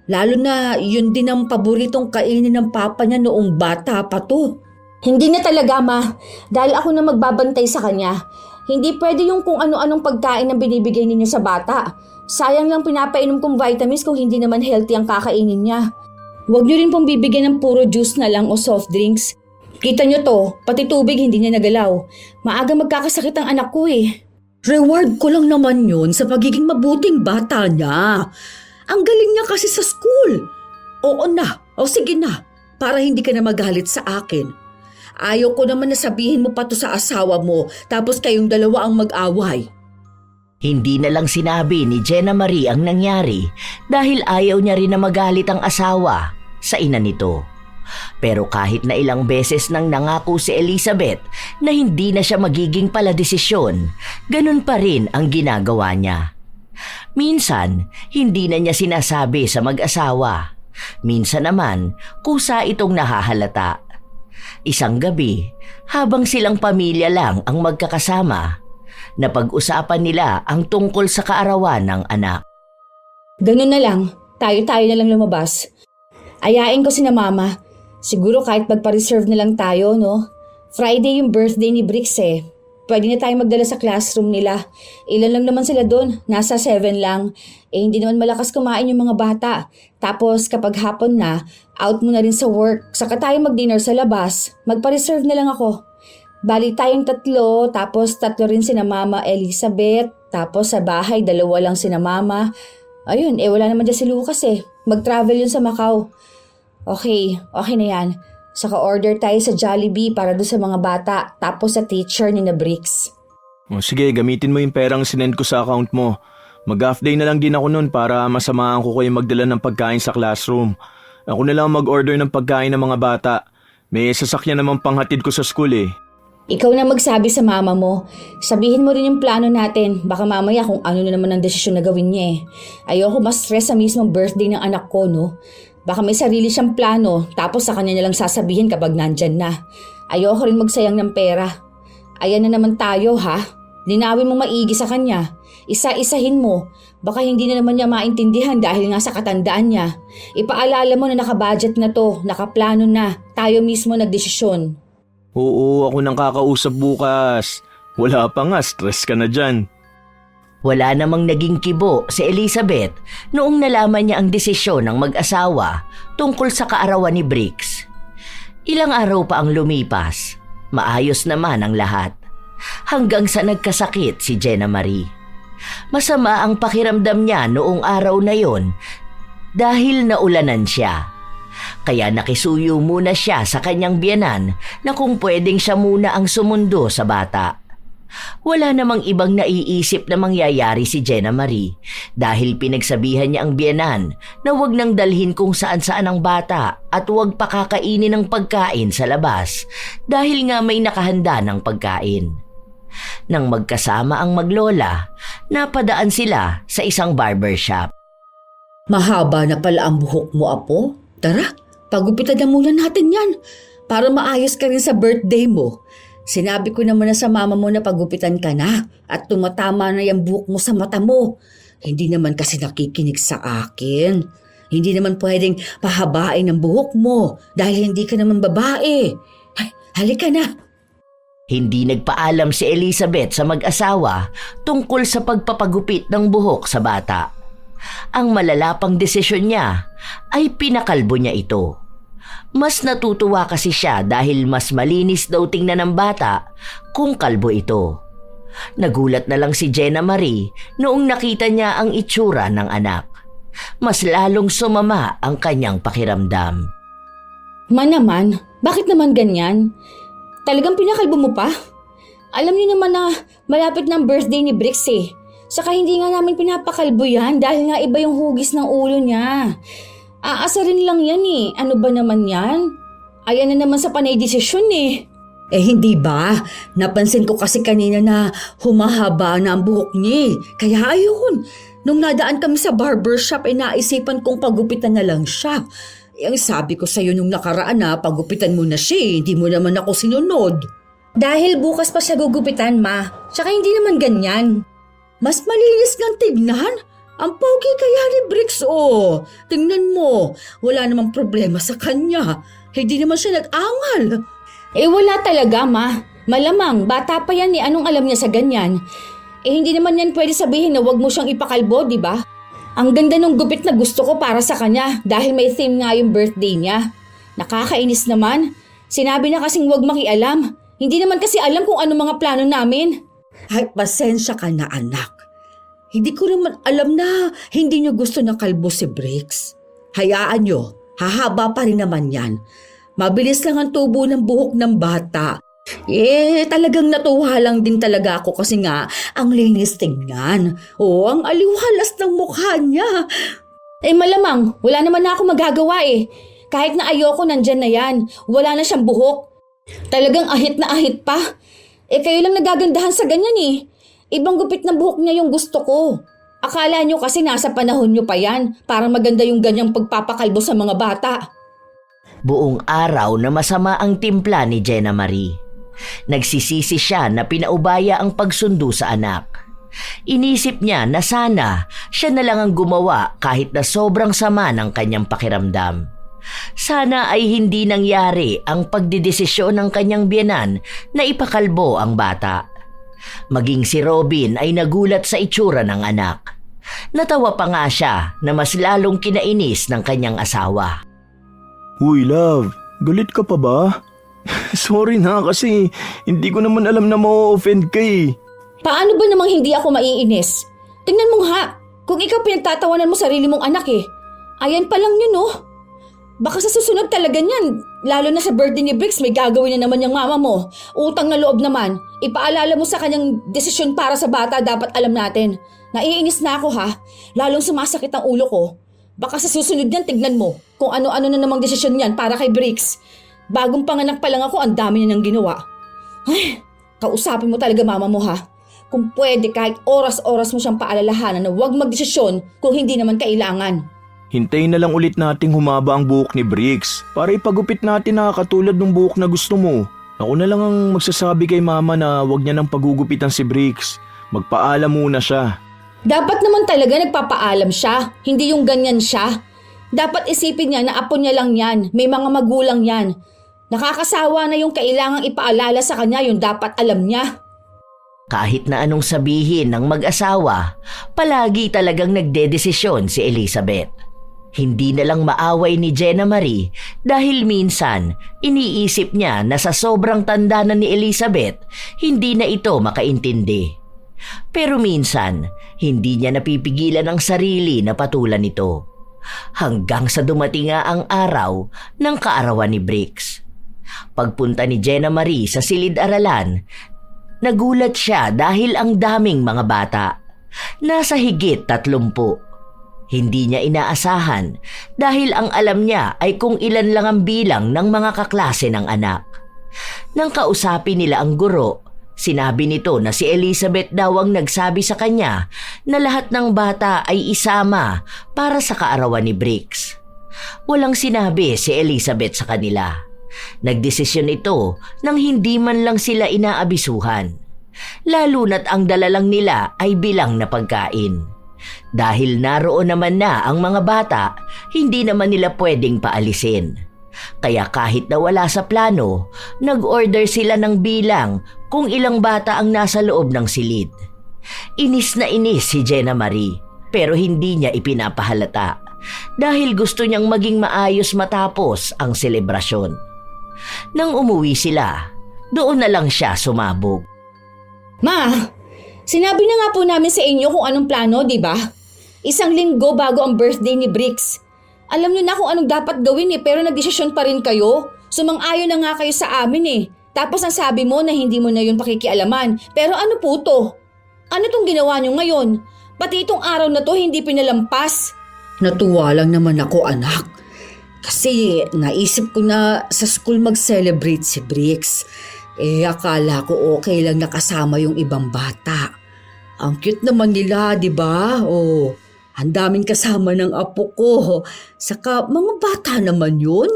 Lalo na yun din ang paboritong kainin ng papa niya noong bata pa to. Hindi na talaga, ma. Dahil ako na magbabantay sa kanya. Hindi pwede yung kung ano-anong pagkain na binibigay ninyo sa bata. Sayang lang pinapainom kong vitamins kung hindi naman healthy ang kakainin niya. Huwag niyo rin pong bibigyan ng puro juice na lang o soft drinks. Kita niyo to, pati tubig hindi niya nagalaw. Maaga magkakasakit ang anak ko eh. Reward ko lang naman yun sa pagiging mabuting bata niya. Ang galing niya kasi sa school. Oo na, sige na, para hindi ka na magalit sa akin. Ayaw ko naman na sabihin mo pa to sa asawa mo tapos kayong dalawa ang mag-away. Hindi na lang sinabi ni Jenna Marie ang nangyari dahil ayaw niya rin na magalit ang asawa sa ina nito. Pero kahit na ilang beses nang nangako si Elizabeth na hindi na siya magiging paladesisyon, ganun pa rin ang ginagawa niya. Minsan, hindi na niya sinasabi sa mag-asawa. Minsan naman, kusa itong nahahalata. Isang gabi, habang silang pamilya lang ang magkakasama, napag-usapan nila ang tungkol sa kaarawan ng anak. Ganun na lang, tayo-tayo na lang lumabas. Ayain ko si na mama. Siguro kahit magpa-reserve na lang tayo, no? Friday yung birthday ni Briggs eh. Pwede na tayo magdala sa classroom nila. Ilan lang naman sila doon, nasa 7 lang. Hindi naman malakas kumain yung mga bata. Tapos kapag hapon na, out mo na rin sa work. Saka tayo mag-dinner sa labas. Magpa-reserve na lang ako. Bali tayong 3, tapos 3 rin sina Mama Elizabeth. Tapos sa bahay, 2 lang sina Mama. Ayun, wala naman dyan si Lucas eh. Mag-travel yun sa Macau. Okay na yan. Saka order tayo sa Jollibee para doon sa mga bata. Tapos sa teacher ni na Briggs. Sige, gamitin mo yung perang sinend ko sa account mo. Mag-half day na lang din ako nun para masamahan ko kayo magdala ng pagkain sa classroom. Ako na lang mag-order ng pagkain ng mga bata. May sasakyan namang panghatid ko sa school eh. Ikaw na magsabi sa mama mo. Sabihin mo rin yung plano natin. Baka mamaya kung ano na naman ang desisyon na gawin niya eh. Ayoko ma-stress sa mismong birthday ng anak ko, no? Baka may sarili siyang plano tapos sa kanya na lang sasabihin kapag nandyan na. Ayoko rin magsayang ng pera. Ayan na naman tayo ha. Linawin mo maigi sa kanya. Isa-isahin mo. Baka hindi na naman niya maintindihan dahil nga sa katandaan niya. Ipaalala mo na nakabudget na to, nakaplano na. Tayo mismo nagdesisyon. Oo, ako nang kakausap bukas. Wala pa nga, stress ka na dyan. Wala namang naging kibo si Elizabeth noong nalaman niya ang desisyon ng mag-asawa tungkol sa kaarawan ni Briggs. Ilang araw pa ang lumipas, maayos naman ang lahat. Hanggang sa nagkasakit si Jenna Marie. Masama ang pakiramdam niya noong araw na yon dahil naulanan siya. Kaya nakisuyo muna siya sa kanyang biyenan na kung pwedeng siya muna ang sumundo sa bata. Wala namang ibang naiisip na mangyayari si Jenna Marie dahil pinagsabihan niya ang biyenan na huwag nang dalhin kung saan-saan ang bata at huwag pakakainin ng pagkain sa labas dahil nga may nakahanda ng pagkain. Nang magkasama ang maglola, napadaan sila sa isang barbershop. Mahaba na pala ang buhok mo, Apo. Tara, pagupitan na muna natin yan para maayos ka rin sa birthday mo. Sinabi ko naman na sa mama mo na pagupitan ka na at tumatama na yung buhok mo sa mata mo. Hindi naman kasi nakikinig sa akin. Hindi naman pwedeng pahabain ang buhok mo dahil hindi ka naman babae. Ay, halika na. Hindi nagpaalam si Elizabeth sa mag-asawa tungkol sa pagpapagupit ng buhok sa bata. Ang malalapang desisyon niya ay pinakalbo niya ito. Mas natutuwa kasi siya dahil mas malinis daw tingnan ng bata kung kalbo ito. Nagulat na lang si Jenna Marie noong nakita niya ang itsura ng anak. Mas lalong sumama ang kanyang pakiramdam. Naman, bakit naman ganyan? Talagang pinakalbo mo pa? Alam niyo naman na malapit ng birthday ni Briggs eh. Saka hindi nga namin pinapakalbo yan dahil nga iba yung hugis ng ulo niya. Aasarin lang yan eh. Ano ba naman yan? Ayan na naman sa panay desisyon eh. Eh hindi ba? Napansin ko kasi kanina na humahaba na ang buhok niya. Kaya ayun, nung nadaan kami sa barbershop ay naisipan kong pagupitan na lang siya. Ang sabi ko sa'yo nung nakaraan na pagupitan mo na siya, hindi mo naman ako sinunod. Dahil bukas pa siya gugupitan, ma. Tsaka hindi naman ganyan. Mas malinis ng tignan. Ang pogi kaya ni Briggs, oh. Tingnan mo, wala namang problema sa kanya. Hindi naman siya nag-angal. Eh wala talaga, ma. Malamang, bata pa yan eh. Anong alam niya sa ganyan? Eh hindi naman yan pwede sabihin na wag mo siyang ipakalbo, di ba? Ang ganda ng gupit na gusto ko para sa kanya dahil may theme nga yung birthday niya. Nakakainis naman. Sinabi na kasing wag makialam. Hindi naman kasi alam kung ano mga plano namin. Ay, pasensya ka na anak. Hindi ko naman alam na hindi niyo gusto na kalbo si Briggs. Hayaan niyo, hahaba pa rin naman yan. Mabilis lang ang tubo ng buhok ng bata. Eh, talagang natuwa lang din talaga ako kasi nga ang linis tingnan. O, ang aliwalas ng mukha niya. Eh malamang, wala naman na ako magagawa eh. Kahit na ayoko nandyan na yan, wala na siyang buhok. Talagang ahit na ahit pa. Eh kayo lang nagagandahan sa ganyan eh. Ibang gupit ng buhok niya yung gusto ko. Akala nyo kasi nasa panahon nyo pa yan para maganda yung ganyang pagpapakalbo sa mga bata. Buong araw na masama ang timpla ni Jenna Marie. Nagsisisi siya na pinaubaya ang pagsundo sa anak. Inisip niya na sana siya na lang ang gumawa kahit na sobrang sama ng kanyang pakiramdam. Sana ay hindi nangyari ang pagdidesisyon ng kanyang biyenan na ipakalbo ang bata. Maging si Robin ay nagulat sa itsura ng anak. Natawa pa nga siya na mas lalong kinainis ng kanyang asawa. Uy, love, galit ka pa ba? Sorry na kasi hindi ko naman alam na ma-offend ka eh. Paano ba namang hindi ako maiinis? Tingnan mo nga, kung ikaw pinagtatawanan mo sarili mong anak eh. Ayan pa lang yun oh. Baka sa susunod talaga niyan, lalo na sa birthday ni Briggs, may gagawin na naman yung mama mo. Utang na loob naman. Ipaalala mo sa kanyang desisyon para sa bata, dapat alam natin. Naiinis na ako ha, lalong sumasakit ang ulo ko. Baka sa susunod niyan, tignan mo kung ano-ano na namang desisyon niyan para kay Briggs. Bagong panganak pa lang ako, ang dami niya nang ginawa. Ay, kausapin mo talaga mama mo ha. Kung pwede kahit oras-oras mo siyang paalalahanan na huwag magdesisyon kung hindi naman kailangan. Hintayin na lang ulit nating humaba ang buhok ni Briggs para ipagupit natin na katulad ng buhok na gusto mo. Ako na lang ang magsasabi kay mama na wag niya nang pagugupitan si Briggs. Magpaalam muna siya. Dapat naman talaga nagpapaalam siya, hindi yung ganyan siya. Dapat isipin niya na apo niya lang yan, may mga magulang yan. Nakakasawa na yung kailangang ipaalala sa kanya, yung dapat alam niya. Kahit na anong sabihin ng mag-asawa, palagi talagang nagdedesisyon si Elizabeth. Hindi na lang maaway ni Jenna Marie dahil minsan iniisip niya na sa sobrang tanda na ni Elizabeth, hindi na ito makaintindi. Pero minsan, hindi niya napipigilan ang sarili na patulan ito. Hanggang sa dumating nga ang araw ng kaarawan ni Briggs. Pagpunta ni Jenna Marie sa silid-aralan, nagulat siya dahil ang daming mga bata. Nasa higit 30. Hindi niya inaasahan dahil ang alam niya ay kung ilan lang ang bilang ng mga kaklase ng anak. Nang kausapin nila ang guro, sinabi nito na si Elizabeth daw ang nagsabi sa kanya na lahat ng bata ay isama para sa kaarawan ni Briggs. Walang sinabi si Elizabeth sa kanila. Nagdesisyon ito nang hindi man lang sila inaabisuhan. Lalo na't ang dala lang nila ay bilang na pagkain. Dahil naroon naman na ang mga bata, hindi naman nila pwedeng paalisin. Kaya kahit na wala sa plano, nag-order sila ng bilang kung ilang bata ang nasa loob ng silid. Inis na inis si Jenna Marie, pero hindi niya ipinapahalata dahil gusto niyang maging maayos matapos ang selebrasyon. Nang umuwi sila, doon na lang siya sumabog. Ma, sinabi na nga po namin sa inyo kung anong plano, di ba? 1 linggo bago ang birthday ni Briggs. Alam niyo na kung anong dapat gawin pero nagdesisyon pa rin kayo. Sumang-ayon na nga kayo sa amin Tapos ang sabi mo na hindi mo na yun pakikialaman. Pero ano po to? Ano tong ginawa niyo ngayon? Pati itong araw na to hindi pinalampas. Natuwa lang naman ako, anak. Kasi naisip ko na sa school mag-celebrate si Briggs. Akala ko okay lang nakasama yung ibang bata. Ang cute naman nila, di ba? Ang daming kasama ng apo ko. Saka mga bata naman yun.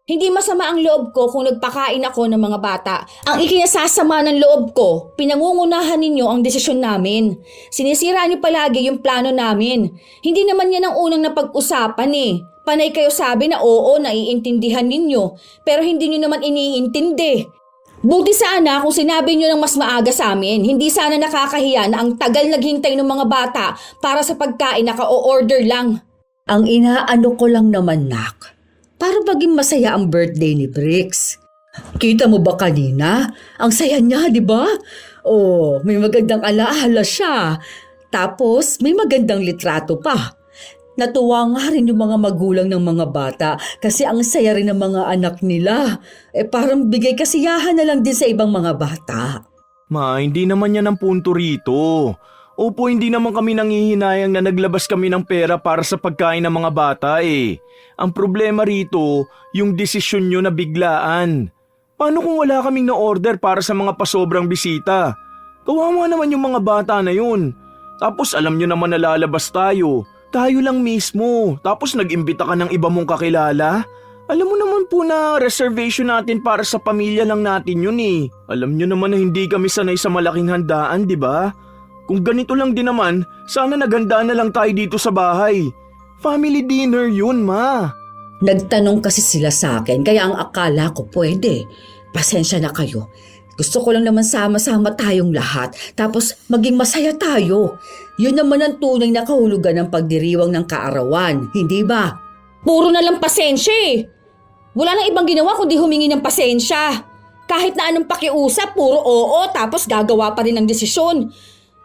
Hindi masama ang loob ko kung nagpakain ako ng mga bata. Ang ikinasasama ng loob ko, pinangungunahan ninyo ang desisyon namin. Sinisira niyo palagi yung plano namin. Hindi naman yan ang unang napag-usapan Panay kayo sabi na oo, naiintindihan ninyo. Pero hindi niyo naman iniintindi. Buti sana kung sinabi niyo ng mas maaga sa amin. Hindi sana nakakahiya na ang tagal naghintay ng mga bata para sa pagkain naka-o-order lang. Ang inaano ko lang naman, nak, para maging masaya ang birthday ni Briggs. Kita mo ba kanina? Ang saya niya, di ba? May magandang alaala siya. Tapos may magandang litrato pa. Natuwa nga rin yung mga magulang ng mga bata kasi ang saya rin ng mga anak nila. Parang bigay kasiyahan na lang din sa ibang mga bata. Ma, hindi naman yan ang punto rito. Opo, hindi naman kami nanghihinayang na naglabas kami ng pera para sa pagkain ng mga bata Ang problema rito, yung desisyon nyo na biglaan. Paano kung wala kaming na-order para sa mga pasobrang bisita? Kawawa naman yung mga bata na yun. Tapos alam nyo naman na lalabas tayo. Tayo lang mismo. Tapos nag-imbita ka ng iba mong kakilala? Alam mo naman po na reservation natin para sa pamilya lang natin yun Alam nyo naman na hindi kami sanay sa malaking handaan, di ba? Kung ganito lang din naman, sana naghanda na lang tayo dito sa bahay. Family dinner yun, ma. Nagtanong kasi sila sa akin kaya ang akala ko pwede. Pasensya na kayo. Gusto ko lang naman sama-sama tayong lahat tapos maging masaya tayo. Yun naman ang tunay na kahulugan ng pagdiriwang ng kaarawan, hindi ba? Puro na lang pasensya Wala nang ibang ginawa kundi humingi ng pasensya. Kahit na anong pakiusap, puro oo tapos gagawa pa rin ng desisyon.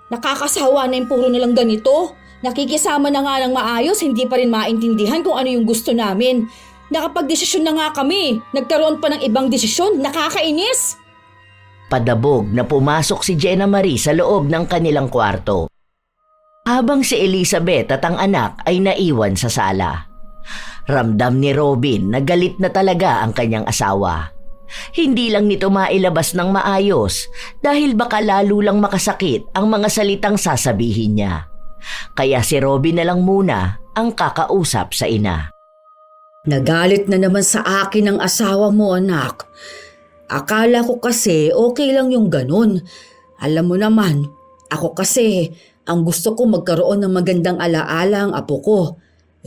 Nakakasawa na yung puro na lang ganito. Nakikisama na nga ng maayos, hindi pa rin maintindihan kung ano yung gusto namin. Nakapag-desisyon na nga kami. Nagkaroon pa ng ibang desisyon. Nakakainis. Padabog na pumasok si Jenna Marie sa loob ng kanilang kwarto. Habang si Elizabeth at ang anak ay naiwan sa sala. Ramdam ni Robin na galit na talaga ang kanyang asawa. Hindi lang nito mailabas ng maayos dahil baka lalo lang makasakit ang mga salitang sasabihin niya. Kaya si Robin na lang muna ang kakausap sa ina. Nagalit na naman sa akin ang asawa mo, anak. Akala ko kasi okay lang yung ganun. Alam mo naman, ako kasi ang gusto ko magkaroon ng magandang alaala ang apo ko.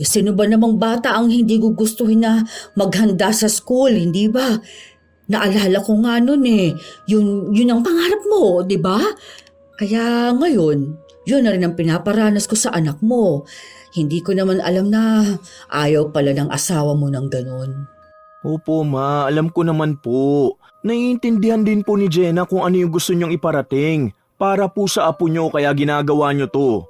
Sino ba namang bata ang hindi gugustuhin na maghanda sa school, hindi ba? Naalala ko nga nun yun ang pangarap mo, di ba? Kaya ngayon, yun na rin ang pinaparanas ko sa anak mo. Hindi ko naman alam na ayaw pala ng asawa mo ng ganun. Opo ma, alam ko naman po. Naiintindihan din po ni Jenna kung ano yung gusto niyong iparating para po sa apo niyo kaya ginagawa niyo to.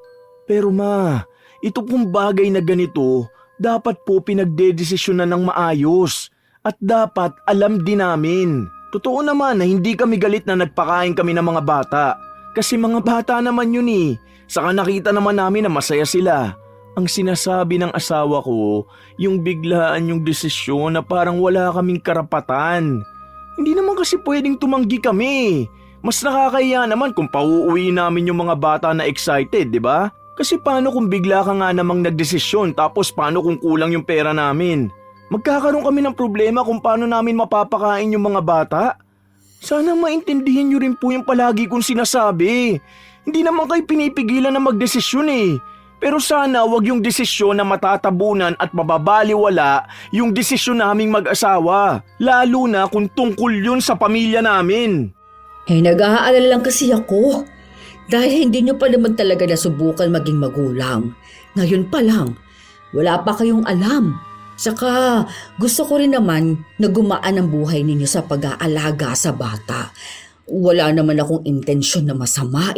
Pero ma, ito pong bagay na ganito, dapat po pinagdedesisyonan ng maayos at dapat alam din namin. Totoo naman na hindi kami galit na nagpakain kami ng mga bata kasi mga bata naman yun eh. Saka nakita naman namin na masaya sila. Ang sinasabi ng asawa ko, yung biglaan yung desisyon na parang wala kaming karapatan. Hindi naman kasi pwedeng tumanggi kami. Mas nakakahiya naman kung pauuwi namin yung mga bata na excited, di ba? Kasi paano kung bigla ka nga namang nagdesisyon tapos paano kung kulang yung pera namin? Magkakaroon kami ng problema kung paano namin mapapakain yung mga bata. Sana maintindihan nyo rin po yung palagi kong sinasabi. Hindi naman kayo pinipigilan na magdesisyon eh. Pero sana wag yung desisyon na matatabunan at mababaliwala yung desisyon naming mag-asawa. Lalo na kung tungkol yun sa pamilya namin. Nag-aalala lang kasi ako. Dahil hindi nyo pa naman talaga nasubukan maging magulang. Ngayon pa lang, wala pa kayong alam. Saka gusto ko rin naman na gumaan ang buhay ninyo sa pag-aalaga sa bata. Wala naman akong intensyon na masama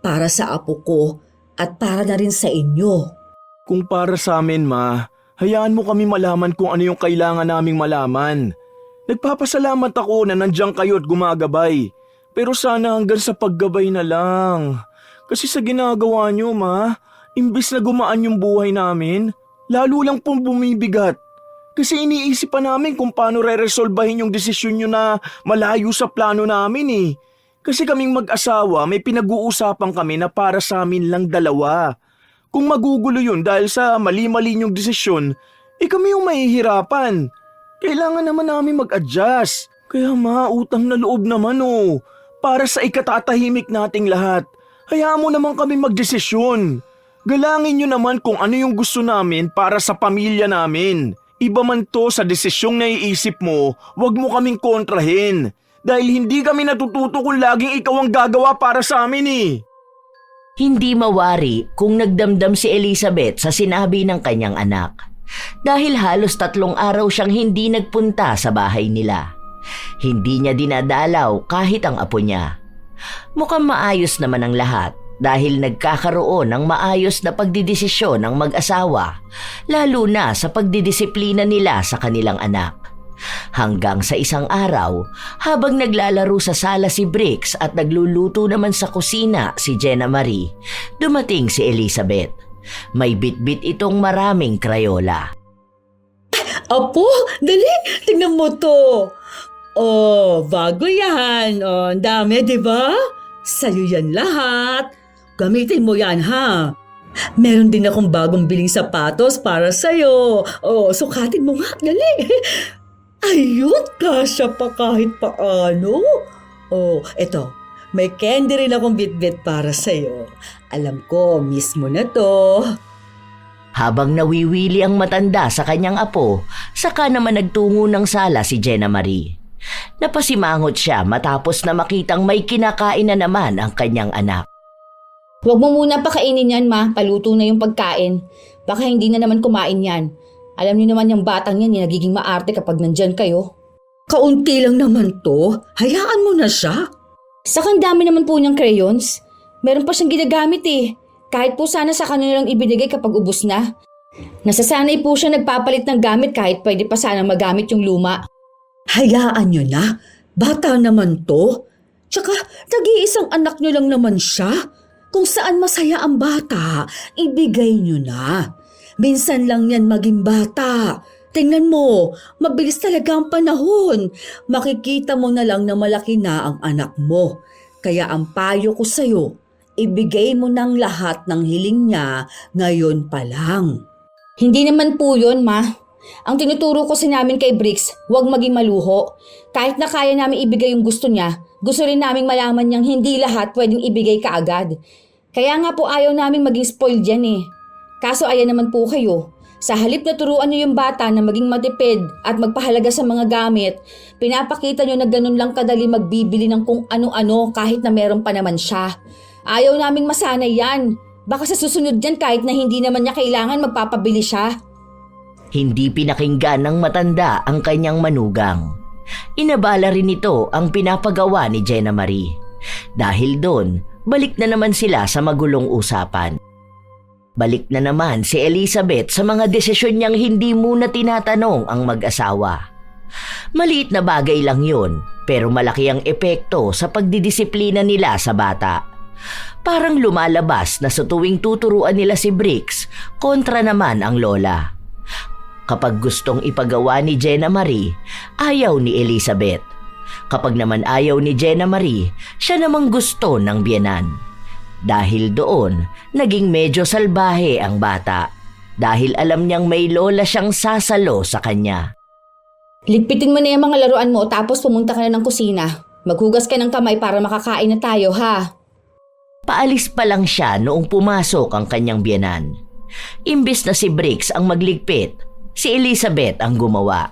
para sa apo ko at para na rin sa inyo. Kung para sa amin ma, hayaan mo kami malaman kung ano yung kailangan naming malaman. Nagpapasalamat ako na nandiyan kayo at gumagabay. Pero sana hanggang sa paggabay na lang. Kasi sa ginagawa nyo ma, imbis na gumaan yung buhay namin, lalo lang pong bumibigat. Kasi iniisip pa namin kung paano re-resolbahin yung desisyon nyo na malayo sa plano namin. Kasi kaming mag-asawa may pinag-uusapan kami na para sa amin lang dalawa. Kung magugulo yun dahil sa mali-mali yung desisyon, kami yung mahihirapan. Kailangan naman namin mag-adjust. Kaya utang na loob naman para sa ikatatahimik nating lahat. Hayaan mo naman kami magdesisyon. Galangin nyo naman kung ano yung gusto namin para sa pamilya namin. Iba man to sa desisyong naiisip mo, wag mo kaming kontrahin. Dahil hindi kami natututo kung laging ikaw ang gagawa para sa amin. Hindi mawari kung nagdamdam si Elizabeth sa sinabi ng kanyang anak. Dahil halos 3 araw siyang hindi nagpunta sa bahay nila. Hindi niya dinadalaw kahit ang apo niya. Mukhang maayos naman ang lahat dahil nagkakaroon ng maayos na pagdidesisyon ng mag-asawa, lalo na sa pagdidisiplina nila sa kanilang anak. Hanggang sa isang araw, habang naglalaro sa sala si Brix at nagluluto naman sa kusina si Jenna Marie, dumating si Elizabeth. May bitbit itong maraming krayola. Apo, dali, tingnan mo to. Oh, bago yan. Oh, ang dami, di ba? Sa'yo yan lahat. Gamitin mo yan, ha? Meron din akong bagong biling sapatos para sa'yo. Oh, sukatin mo nga, dali. Ayun, kasya pa kahit paano. Oh, eto, may candy rin akong bitbit para sa'yo. Alam ko, miss mo na to. Habang nawiwili ang matanda sa kanyang apo, saka naman nagtungo ng sala si Jenna Marie. Napasimangot siya matapos na makitang may kinakain na naman ang kanyang anak. Huwag mo muna pakainin yan, ma. Paluto na yung pagkain. Baka hindi na naman kumain yan. Alam niyo naman yung batang yan, nagiging maarte kapag nandyan kayo. Kaunti lang naman to. Hayaan mo na siya. Saka ang dami naman po niyang crayons. Meron pa siyang ginagamit Kahit po sana sa kanya lang ibinigay kapag ubos na. Nasasanay po siya nagpapalit ng gamit kahit pwede pa sana magamit yung luma. Hayaan nyo na. Bata naman to. Tsaka, nag-iisang anak nyo lang naman siya. Kung saan masaya ang bata, ibigay nyo na. Minsan lang yan maging bata. Tingnan mo, mabilis talaga ang panahon. Makikita mo na lang na malaki na ang anak mo. Kaya ang payo ko sa'yo, ibigay mo ng lahat ng hiling niya ngayon pa lang. Hindi naman po yun, ma. Ang tinuturo ko namin kay Brix, huwag maging maluho. Kahit na kaya namin ibigay yung gusto niya, gusto rin naming malaman niyang hindi lahat pwedeng ibigay kaagad. Kaya nga po ayaw naming maging spoiled yan Kaso ayan naman po kayo. Sa halip na turuan niyo yung bata na maging matipid at magpahalaga sa mga gamit, pinapakita niyo na ganun lang kadali magbibili ng kung ano-ano kahit na meron pa naman siya. Ayaw naming masanay yan. Baka sa susunod yan kahit na hindi naman niya kailangan magpapabili siya. Hindi pinakinggan ng matanda ang kanyang manugang. Inabala rin ito ang pinapagawa ni Jenna Marie. Dahil doon, balik na naman sila sa magulong usapan. Balik na naman si Elizabeth sa mga desisyon niyang hindi muna tinatanong ang mag-asawa. Maliit na bagay lang yun, pero malaki ang epekto sa pagdidisiplina nila sa bata. Parang lumalabas na sa tuwing tuturuan nila si Bricks, kontra naman ang lola. Kapag gustong ipagawa ni Jenna Marie, ayaw ni Elizabeth. Kapag naman ayaw ni Jenna Marie, siya namang gusto ng biyenan. Dahil doon, naging medyo salbahe ang bata. Dahil alam niyang may lola siyang sasalo sa kanya. Ligpitin mo na yung mga laruan mo tapos pumunta ka na ng kusina. Maghugas ka ng kamay para makakain na tayo, ha? Paalis pa lang siya noong pumasok ang kanyang biyenan. Imbis na si Bricks ang magligpit, si Elizabeth ang gumawa.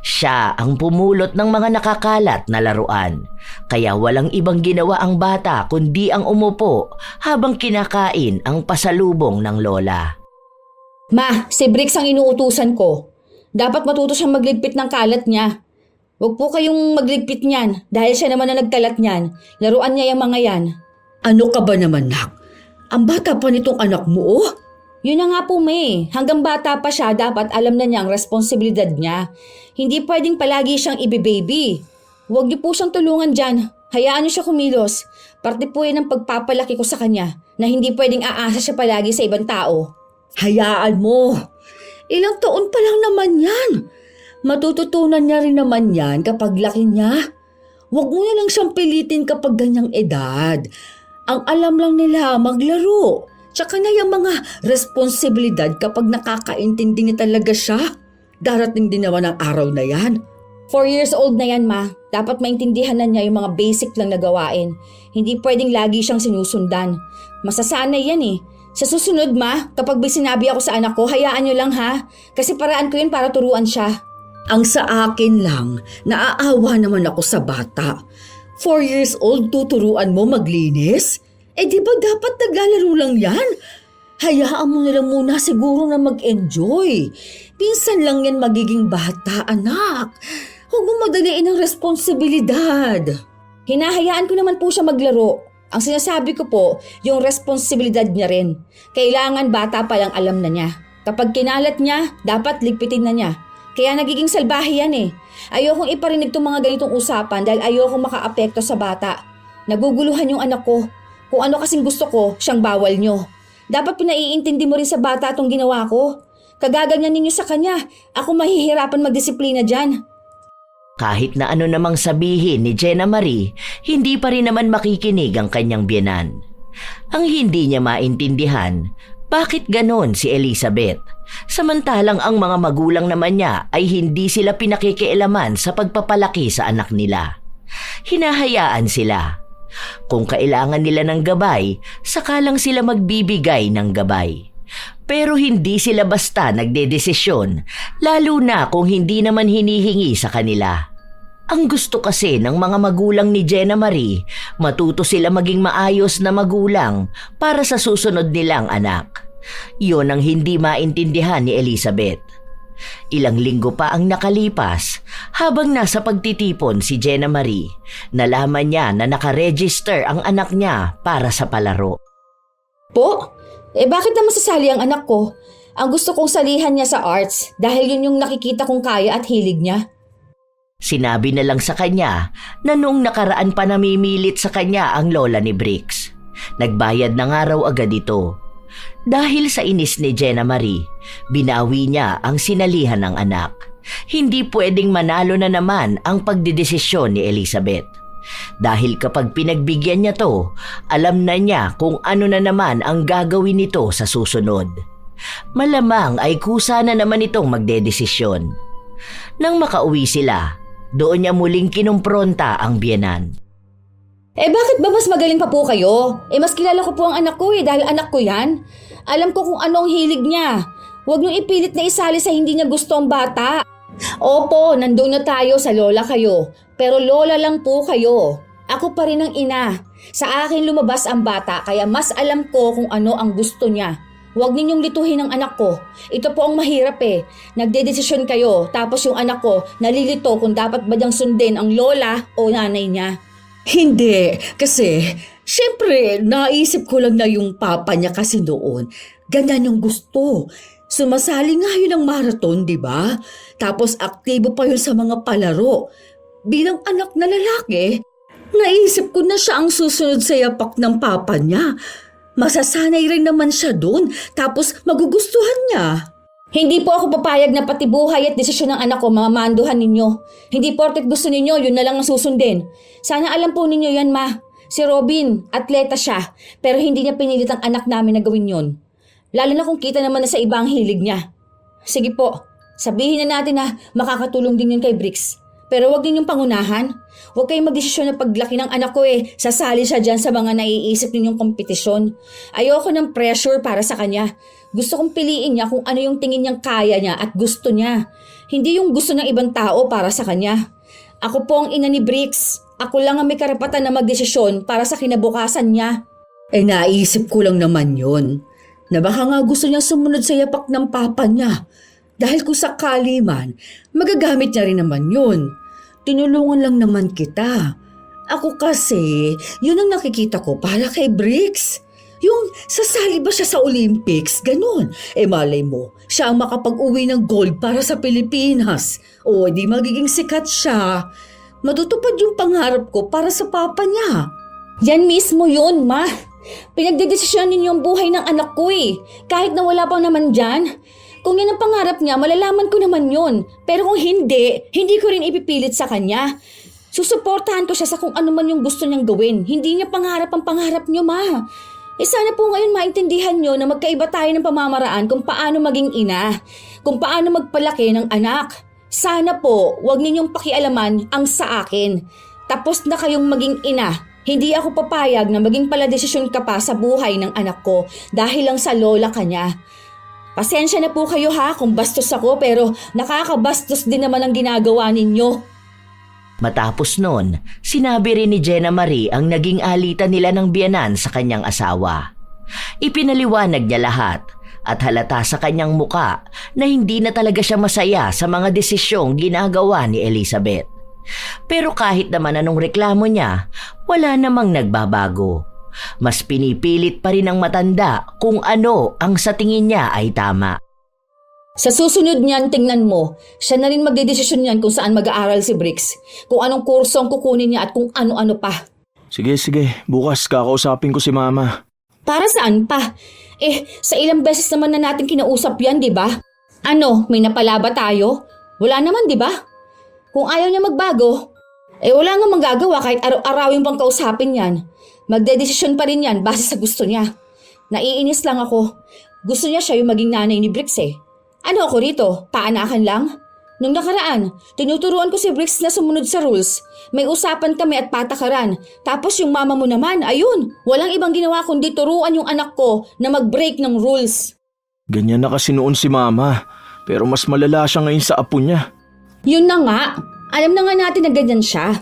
Siya ang pumulot ng mga nakakalat na laruan, kaya walang ibang ginawa ang bata kundi ang umupo habang kinakain ang pasalubong ng lola. Ma, si Bricks ang inuutusan ko. Dapat matuto siyang magligpit ng kalat niya. Huwag po kayong magligpit niyan dahil siya naman na nagkalat niyan. Laruan niya yung mga yan. Ano ka ba naman, nak? Ang bata pa nitong anak mo, oh. Yun na nga po, May. Hanggang bata pa siya, dapat alam na niya ang responsibilidad niya. Hindi pwedeng palagi siyang ibe-baby. Huwag niyo po siyang tulungan dyan. Hayaan niyo siya kumilos. Parte po yan ng pagpapalaki ko sa kanya na hindi pwedeng aasa siya palagi sa ibang tao. Hayaan mo. Ilang taon pa lang naman yan. Matututunan niya rin naman yan kapag laki niya. Huwag mo na lang siyang pilitin kapag ganyang edad. Ang alam lang nila maglaro. Tsaka na yung mga responsibilidad kapag nakakaintindi niya talaga siya. Darating din naman ang araw na yan. 4 years old na yan, Ma. Dapat maintindihan na niya yung mga basic lang na gawain. Hindi pwedeng lagi siyang sinusundan. Masasanay yan eh. Sa susunod, Ma, kapag may sinabi ako sa anak ko, hayaan niyo lang ha. Kasi paraan ko yun para turuan siya. Ang sa akin lang, naaawa naman ako sa bata. 4 years old, tuturuan mo maglinis? Eh di ba dapat naglalaro lang yan? Hayaan mo na lang muna siguro na mag-enjoy. Pinsan lang yan magiging bata, anak. Huwag mo madaliin ang responsibilidad. Hinahayaan ko naman po siya maglaro. Ang sinasabi ko po, yung responsibilidad niya rin. Kailangan bata pa lang alam na niya. Kapag kinalat niya, dapat ligpitin na niya. Kaya nagiging salbahe yan eh. Ayokong iparinig tong mga ganitong usapan dahil ayokong maka-apekto sa bata. Naguguluhan yung anak ko. Kung ano kasing gusto ko, siyang bawal nyo. Dapat pinaiintindi mo rin sa bata itong ginawa ko. Kagaganyan ninyo sa kanya, ako mahihirapan magdisiplina dyan. Kahit na ano namang sabihin ni Jenna Marie, hindi pa rin naman makikinig ang kanyang biyenan. Ang hindi niya maintindihan, bakit ganon si Elizabeth? Samantalang ang mga magulang naman niya ay hindi sila pinakikialaman sa pagpapalaki sa anak nila. Hinahayaan sila. Kung kailangan nila ng gabay, saka lang sila magbibigay ng gabay. Pero hindi sila basta nagdedesisyon, lalo na kung hindi naman hinihingi sa kanila. Ang gusto kasi ng mga magulang ni Jenna Marie, matuto sila maging maayos na magulang para sa susunod nilang anak. Yon ang hindi maintindihan ni Elizabeth. Ilang linggo pa ang nakalipas habang nasa pagtitipon si Jenna Marie. Nalaman niya na nakaregister ang anak niya para sa palaro. Po? Bakit naman sasali ang anak ko? Ang gusto kong salihan niya sa arts dahil yun yung nakikita kong kaya at hilig niya. Sinabi na lang sa kanya na noong nakaraan pa namimilit sa kanya ang lola ni Bricks. Nagbayad na nga raw agad ito. Dahil sa inis ni Jenna Marie, binawi niya ang sinalihan ng anak. Hindi pwedeng manalo na naman ang pagdedesisyon ni Elizabeth. Dahil kapag pinagbigyan niya to, alam na niya kung ano na naman ang gagawin nito sa susunod. Malamang ay kusa na naman itong magdedesisyon. Nang makauwi sila, doon niya muling kinumpronta ang biyenan. Bakit ba mas magaling pa po kayo? Mas kilala ko po ang anak ko dahil anak ko yan. Alam ko kung ano ang hilig niya. Huwag niyong ipilit na isali sa hindi niya gusto ang bata. Opo, nandun na tayo sa lola kayo. Pero lola lang po kayo. Ako pa rin ang ina. Sa akin lumabas ang bata kaya mas alam ko kung ano ang gusto niya. Huwag ninyong lituhin ang anak ko. Ito po ang mahirap eh. Nagdedesisyon kayo tapos yung anak ko nalilito kung dapat ba niyang sundin ang lola o nanay niya. Hindi, kasi syempre naisip ko lang na yung papa niya kasi noon. Ganyan yung gusto. Sumasali nga yun ng marathon, di ba? Tapos aktibo pa yun sa mga palaro. Bilang anak na lalaki, naisip ko na siya ang susunod sa yapak ng papa niya. Masasanay rin naman siya doon, tapos magugustuhan niya. Hindi po ako papayag na pati buhay at desisyon ng anak ko mamamanduhan ninyo. Hindi porket gusto ninyo, yun na lang ang susundin. Sana alam po ninyo yan, ma. Si Robin, atleta siya, pero hindi niya pinilit ang anak namin na gawin yon. Lalo na kung kita naman na sa iba ang hilig niya. Sige po, sabihin na natin na makakatulong din yun kay Bricks. Pero huwag ninyong pangunahan. Huwag kayong magdesisyon na paglaki ng anak ko sasali siya dyan sa mga naiisip ninyong kompetisyon. Ayoko ng pressure para sa kanya. Gusto kong piliin niya kung ano yung tingin niyang kaya niya at gusto niya. Hindi yung gusto ng ibang tao para sa kanya. Ako po ang ina ni Bricks. Ako lang ang may karapatan na magdesisyon para sa kinabukasan niya. Naisip ko lang naman yun. Na baka nga gusto niya sumunod sa yapak ng papa niya. Dahil kung sakali man, magagamit niya rin naman yun. Tinulungan lang naman kita. Ako kasi, yun ang nakikita ko para kay Bricks. Yung sasali ba siya sa Olympics, ganun. Malay mo, siya ang makapag-uwi ng gold para sa Pilipinas. O di magiging sikat siya. Matutupad yung pangarap ko para sa papa niya. Yan mismo yun, ma. Pinagdedesisyon ninyo ang buhay ng anak ko Kahit na wala pang naman dyan. Kung yan ang pangarap niya, malalaman ko naman yun. Pero kung hindi, hindi ko rin ipipilit sa kanya. Susuportahan ko siya sa kung ano man yung gusto niyang gawin. Hindi niya pangarap ang pangarap niyo, ma. Sana po ngayon maintindihan niyo na magkaiba tayo ng pamamaraan kung paano maging ina. Kung paano magpalaki ng anak. Sana po, wag ninyong pakialaman ang sa akin. Tapos na kayong maging ina. Hindi ako papayag na maging paladesisyon ka pa sa buhay ng anak ko dahil lang sa lola ka niya. Pasensya na po kayo kung bastos ako pero nakakabastos din naman ang ginagawa ninyo. Matapos nun, sinabi rin ni Jenna Marie ang naging alitan nila ng biyenan sa kanyang asawa. Ipinaliwanag niya lahat at halata sa kanyang muka na hindi na talaga siya masaya sa mga desisyong ginagawa ni Elizabeth. Pero kahit naman anong reklamo niya, wala namang nagbabago. Mas pinipilit pa rin ng matanda kung ano ang sa tingin niya ay tama. Sa susunod niyan, tingnan mo, siya na rin magdedesisyon niyan kung saan mag-aaral si Bricks, kung anong kurso ang kukunin niya at kung ano-ano pa. Sige, bukas kakausapin ko si mama. Para saan pa? Sa ilang beses naman na natin kinausap yan, di ba? Ano, may napala ba tayo? Wala naman, di ba? Kung ayaw niya magbago, wala nga magagawa kahit araw-arawin pang kausapin yan. Magdedesisyon pa rin yan base sa gusto niya. Naiinis lang ako. Gusto niya siya yung maging nanay ni Bricks Ano ako rito? Paanakan lang? Nung nakaraan, tinuturuan ko si Bricks na sumunod sa rules. May usapan kami at patakaran. Tapos yung mama mo naman, ayun, walang ibang ginawa kundi turuan yung anak ko na mag-break ng rules. Ganyan na kasi noon si mama. Pero mas malala siya ngayon sa apo niya. Yun na nga. Alam na nga natin na ganyan siya.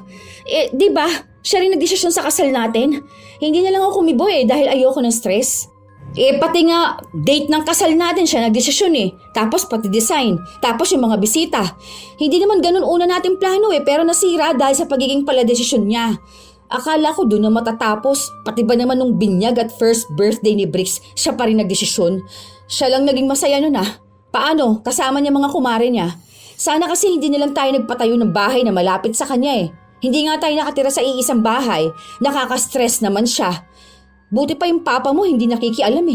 Di ba? Siya rin nagdesisyon sa kasal natin. Hindi na lang ako kumibo dahil ayoko ng stress. Pati nga date ng kasal natin siya nagdesisyon Tapos pati design. Tapos yung mga bisita. Hindi naman ganun una nating plano pero nasira dahil sa pagiging paladesisyon niya. Akala ko doon na matatapos. Pati ba naman nung binyag at first birthday ni Bricks, siya pa rin nagdesisyon. Siya lang naging masaya nun Paano? Kasama niya mga kumare niya. Sana kasi hindi na lang tayo nagpatayo ng bahay na malapit sa kanya Hindi nga tayo nakatira sa iisang bahay. Nakaka-stress naman siya. Buti pa yung papa mo hindi nakikialam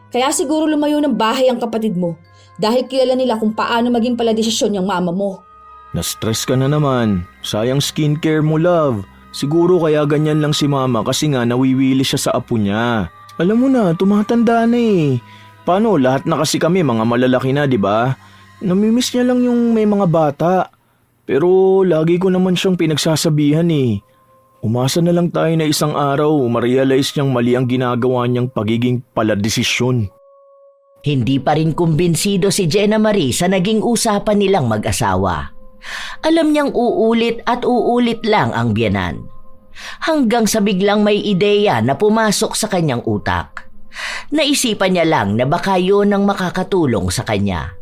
Kaya siguro lumayo ng bahay ang kapatid mo. Dahil kilala nila kung paano maging paladesisyon yung mama mo. Na-stress ka na naman. Sayang skincare mo, love. Siguro kaya ganyan lang si mama kasi nga nawiwili siya sa apo niya. Alam mo na, tumatanda na Paano, lahat na kasi kami mga malalaki na, di ba? Namimiss niya lang yung may mga bata. Pero lagi ko naman siyang pinagsasabihan Umasa na lang tayo na isang araw ma-realize niyang mali ang ginagawa niyang pagiging paladesisyon. Hindi pa rin kumbinsido si Jenna Marie sa naging usapan nilang mag-asawa. Alam niyang uulit at uulit lang ang biyenan. hanggang sa biglang may ideya na pumasok sa kanyang utak. Naisipan niya lang na baka yun ang makakatulong sa kanya.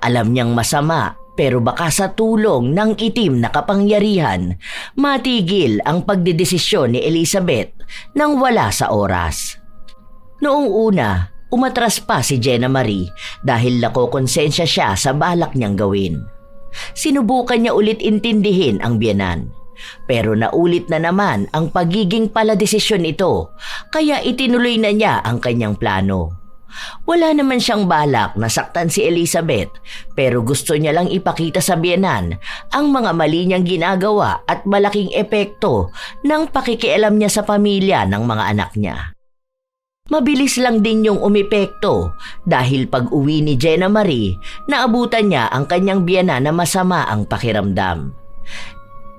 Alam niyang masama, pero baka sa tulong ng itim na kapangyarihan, matigil ang pagdedesisyon ni Elizabeth nang wala sa oras. Noong una, umatras pa si Jenna Marie dahil nakokonsensya siya sa balak niyang gawin. Sinubukan niya ulit intindihin ang biyenan. Pero naulit na naman ang pagiging paladesisyon ito, kaya itinuloy na niya ang kanyang plano. Wala naman siyang balak na saktan si Elizabeth, pero gusto niya lang ipakita sa biyenan ang mga mali niyang ginagawa at malaking epekto ng pakikialam niya sa pamilya ng mga anak niya. Mabilis lang din yung umepekto dahil pag-uwi ni Jenna Marie, naabutan niya ang kanyang biyenan na masama ang pakiramdam.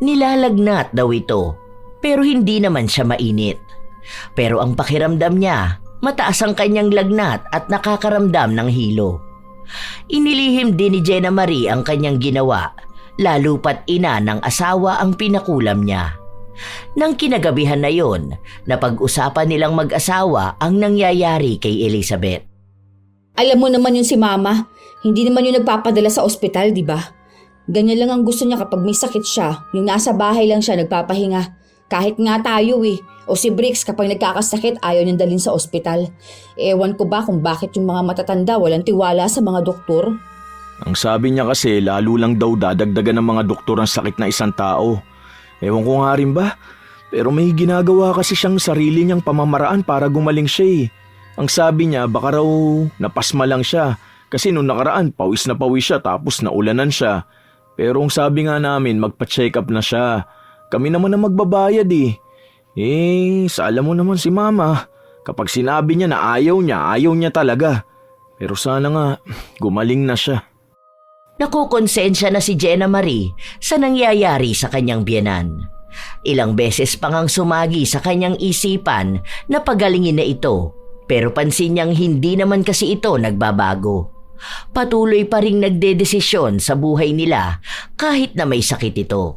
Nilalagnat daw ito, pero hindi naman siya mainit. Pero ang pakiramdam niya, mataas ang kanyang lagnat at nakakaramdam ng hilo. Inilihim din ni Jenna Marie ang kanyang ginawa, lalo pat ina ng asawa ang pinakulam niya. Nang kinagabihan na yon, napag-usapan nilang mag-asawa ang nangyayari kay Elizabeth. Alam mo naman yun si Mama, hindi naman yun nagpapadala sa ospital, di ba? Ganyan lang ang gusto niya kapag may sakit siya, yung nasa bahay lang siya nagpapahinga. Kahit nga tayo o si Bricks kapag nagkakasakit ayaw niyang dalhin sa ospital. Ewan ko ba kung bakit yung mga matatanda walang tiwala sa mga doktor? Ang sabi niya kasi lalo lang daw dadagdagan ng mga doktor ang sakit na isang tao. Ewan ko nga rin ba, pero may ginagawa kasi siyang sarili niyang pamamaraan para gumaling siya eh. Ang sabi niya baka raw napasma lang siya kasi nung nakaraan pawis na pawis siya tapos naulanan siya. Pero ang sabi nga namin magpa-check up na siya. Kami naman na magbabayad eh. Alam mo naman si Mama. Kapag sinabi niya na ayaw niya talaga. Pero sana nga gumaling na siya. Nakukonsensya na si Jenna Marie sa nangyayari sa kanyang biyenan. Ilang beses pa ngang sumagi sa kanyang isipan na pagalingin na ito, pero pansin niyang hindi naman kasi ito nagbabago. Patuloy pa ring nagdedesisyon sa buhay nila kahit na may sakit ito.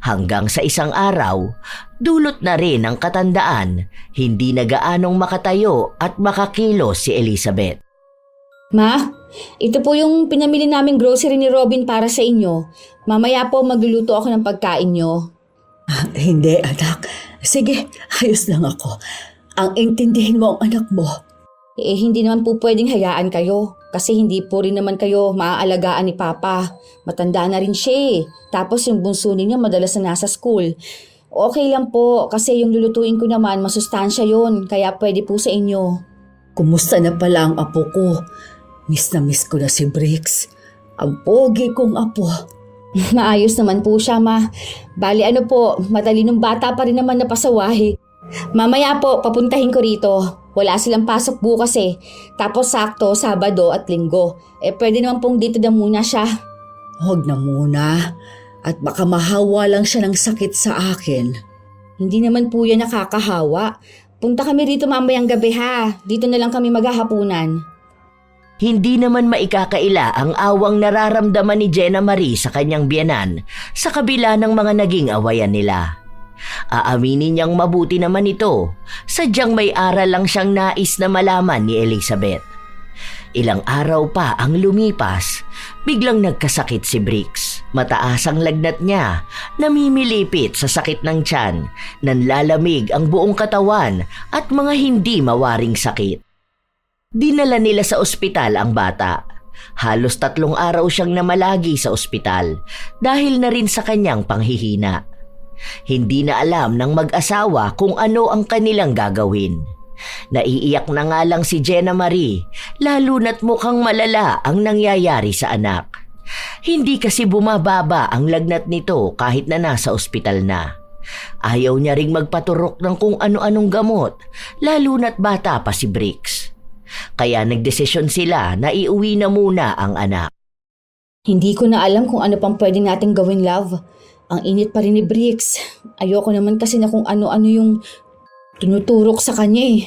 Hanggang sa isang araw, dulot na rin ang katandaan, hindi na gaanong makatayo at makakilos si Elizabeth. Ma, ito po yung pinamili naming grocery ni Robin para sa inyo. Mamaya po magluluto ako ng pagkain nyo. Hindi, anak. Sige, ayos lang ako. Ang intindihin mo ang anak mo. Hindi naman po pwedeng hayaan kayo. Kasi hindi po rin naman kayo maaalagaan ni Papa. Matanda na rin siya eh. Tapos yung bunso niya madalas na nasa school. Okay lang po kasi yung lulutuin ko naman masustansya yon. Kaya pwede po sa inyo. Kumusta na pala ang apo ko? Miss na miss ko na si Bricks. Ang pogi kong apo. Maayos naman po siya, Ma. Bali po, matalinong bata pa rin naman napasawahi. Mamaya po, papuntahin ko rito. Wala silang pasok bukas eh. Tapos sakto, Sabado at Linggo. Pwede naman pong dito na muna siya. Huwag na muna. At baka mahawa lang siya ng sakit sa akin. Hindi naman po yan nakakahawa. Punta kami rito mamayang gabi ha. Dito na lang kami maghahapunan. Hindi naman maikakaila ang awang nararamdaman ni Jenna Marie sa kanyang biyenan sa kabila ng mga naging awayan nila. Aaminin niyang mabuti naman ito, sadyang may aral lang siyang nais na malaman ni Elizabeth. Ilang araw pa ang lumipas, biglang nagkasakit si Bricks. Mataas ang lagnat niya, namimilipit sa sakit ng tiyan, nanlalamig ang buong katawan at mga hindi mawaring sakit. Dinala nila sa ospital ang bata. Halos 3 araw siyang namalagi sa ospital dahil na rin sa kanyang panghihina. Hindi na alam ng mag-asawa kung ano ang kanilang gagawin. Naiiyak na nga lang si Jenna Marie, lalo na't mukhang malala ang nangyayari sa anak. Hindi kasi bumababa ang lagnat nito kahit na nasa ospital na. Ayaw niya ring magpaturok ng kung ano-anong gamot, lalo na't bata pa si Bricks. Kaya nagdesisyon sila na iuwi na muna ang anak. Hindi ko na alam kung ano pang pwede natin gawin, love. Ang init pa rin ni Bricks. Ayoko naman kasi na kung ano-ano yung tinuturok sa kanya eh.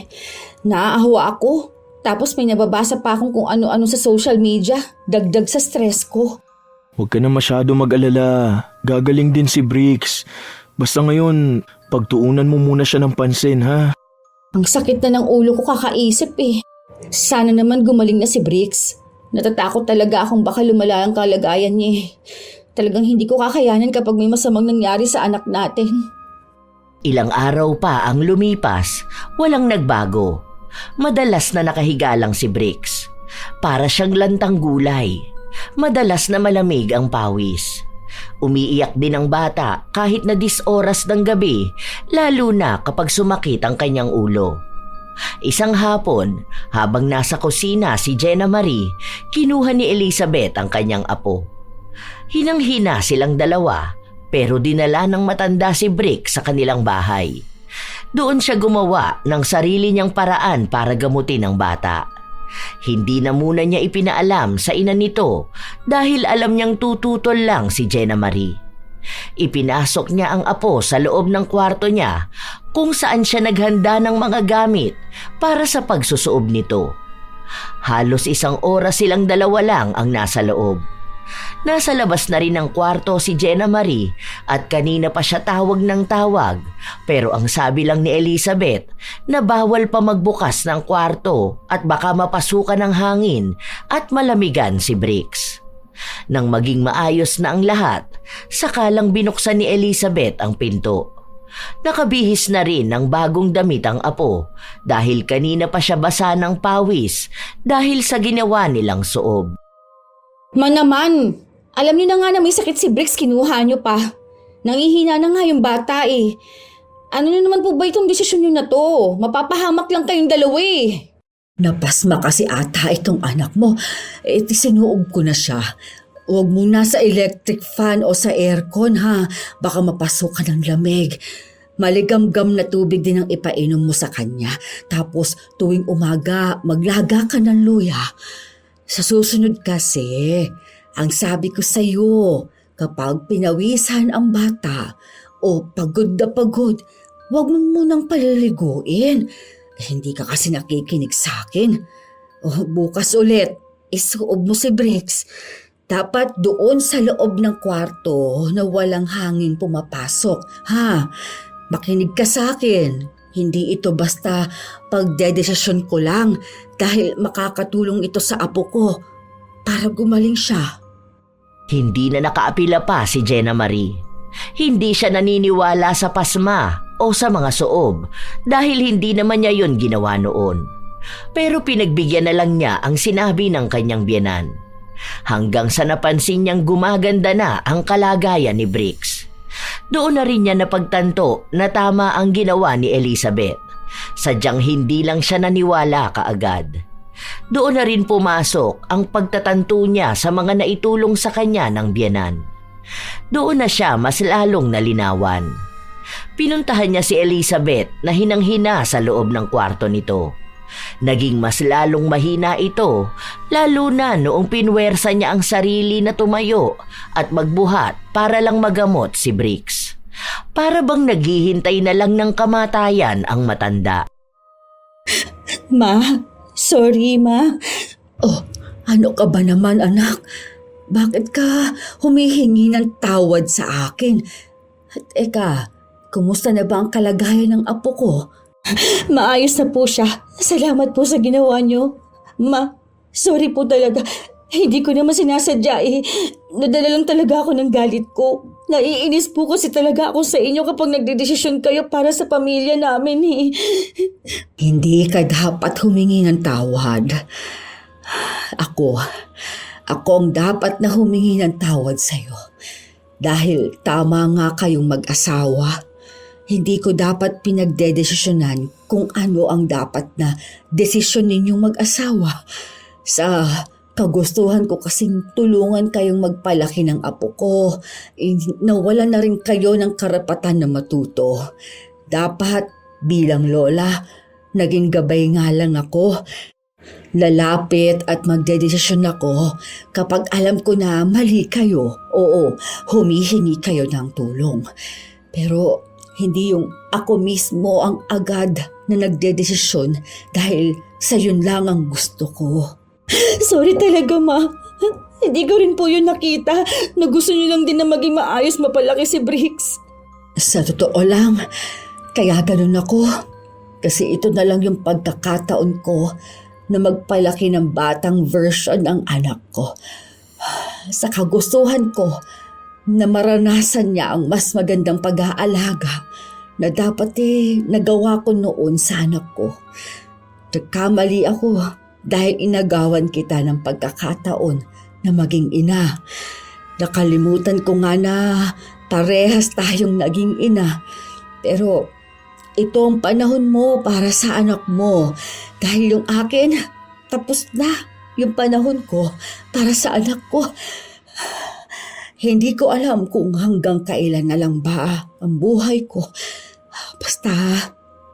Naaawa ako. Tapos may nababasa pa akong kung ano-ano sa social media. Dagdag sa stress ko. Huwag ka na masyado mag-alala. Gagaling din si Bricks. Basta ngayon, pagtuunan mo muna siya ng pansin, ha? Ang sakit na ng ulo ko kakaisip eh. Sana naman gumaling na si Bricks. Natatakot talaga akong baka lumala ang kalagayan niya eh. Talagang hindi ko kakayanan kapag may masamang nangyari sa anak natin. Ilang araw pa ang lumipas, walang nagbago. Madalas na nakahiga lang si Bricks. Para siyang lantang gulay. Madalas na malamig ang pawis. Umiiyak din ang bata kahit na 10 oras ng gabi, lalo na kapag sumakit ang kanyang ulo. Isang hapon, habang nasa kusina si Jenna Marie, kinuha ni Elizabeth ang kanyang apo. Hinang-hina silang dalawa, pero dinala ng matanda si Brick sa kanilang bahay. Doon siya gumawa ng sarili niyang paraan para gamutin ang bata. Hindi na muna niya ipinaalam sa ina nito dahil alam niyang tututol lang si Jenna Marie. Ipinasok niya ang apo sa loob ng kwarto niya kung saan siya naghanda ng mga gamit para sa pagsusuob nito. Halos 1 oras silang dalawa lang ang nasa loob. Nasa labas na rin ng kwarto si Jenna Marie at kanina pa siya tawag ng tawag, pero ang sabi lang ni Elizabeth na bawal pa magbukas ng kwarto at baka mapasukan ng hangin at malamigan si Bricks. Nang maging maayos na ang lahat, sakalang binuksan ni Elizabeth ang pinto. Nakabihis na rin ng bagong damit ang apo dahil kanina pa siya basa ng pawis dahil sa ginawa nilang suob. Man naman, alam niyo na nga na may sakit si Bricks, kinuha niyo pa. Nangihina na nga yung bata eh. Ano na naman po ba itong desisyon niyo na to? Mapapahamak lang kayong dalawa eh. Napasma kasi ata itong anak mo. Sinuob ko na siya. Huwag muna sa electric fan o sa aircon ha. Baka mapasok ka ng lamig. Maligam-gam na tubig din ang ipainom mo sa kanya. Tapos tuwing umaga, maglaga ka ng luya. Sa susunod kasi, ang sabi ko sa iyo, kapag pinawisan ang bata o pagod na pagod, huwag mo munang paliliguin. Hindi ka kasi nakikinig sa akin. Bukas ulit, isuob mo si Bricks. Dapat doon sa loob ng kwarto na walang hangin pumapasok. Ha? Makinig ka sa akin. Hindi ito basta pagdedesisyon ko lang dahil makakatulong ito sa apo ko para gumaling siya. Hindi na nakaapila pa si Jenna Marie. Hindi siya naniniwala sa pasma o sa mga suob dahil hindi naman niya yun ginawa noon. Pero pinagbigyan na lang niya ang sinabi ng kanyang biyenan. Hanggang sa napansin niyang gumaganda na ang kalagayan ni Bricks. Doon na rin niya napagtanto na tama ang ginawa ni Elizabeth. Sadyang hindi lang siya naniwala kaagad. Doon na rin pumasok ang pagtatanto niya sa mga naitulong sa kanya ng biyenan. Doon na siya mas lalong nalinawan. Pinuntahan niya si Elizabeth na hinang-hina sa loob ng kwarto nito. Naging mas lalong mahina ito, lalo na noong pinwersa niya ang sarili na tumayo at magbuhat para lang magamot si Bricks. Para bang naghihintay na lang ng kamatayan ang matanda. Ma, sorry ma. Oh, ano ka ba naman anak? Bakit ka humihingi ng tawad sa akin? At eka, kumusta na ba ang kalagayan ng apo ko? Maayos na po siya. Salamat po sa ginawa niyo. Ma, sorry po talaga. Hindi ko naman sinasadya eh. Nadala lang talaga ako ng galit ko. Naiinis po kasi talaga ako sa inyo kapag nagdedesisyon kayo para sa pamilya namin eh. Hindi ka dapat humingi ng tawad. Ako ang dapat na humingi ng tawad sa'yo. Dahil tama nga kayong mag-asawa. Hindi ko dapat pinagdedesisyonan kung ano ang dapat na desisyon ninyong mag-asawa. Sa kagustuhan ko kasing tulungan kayong magpalaki ng apo ko. Nawala na rin kayo ng karapatan na matuto. Dapat bilang lola, naging gabay nga lang ako. Lalapit at magdedesisyon ako kapag alam ko na mali kayo. Oo, humihingi kayo ng tulong. Pero hindi yung ako mismo ang agad na nagdedesisyon dahil sa yun lang ang gusto ko. Sorry talaga ma. Hindi ko rin po yun nakita na gusto niyo lang din na maging maayos mapalaki si Bricks. Sa totoo lang, kaya ganun ako. Kasi ito na lang yung pagkakataon ko na magpalaki ng batang version ng anak ko. Sa kagustuhan ko na maranasan niya ang mas magandang pag-aalaga na dapat nagawa ko noon sa anak ko. Nagkamali ako dahil inagawan kita ng pagkakataon na maging ina. Nakalimutan ko nga na parehas tayong naging ina. Pero ito ang panahon mo para sa anak mo. Dahil yung akin, tapos na yung panahon ko para sa anak ko. Hindi ko alam kung hanggang kailan na lang ba ang buhay ko. Basta,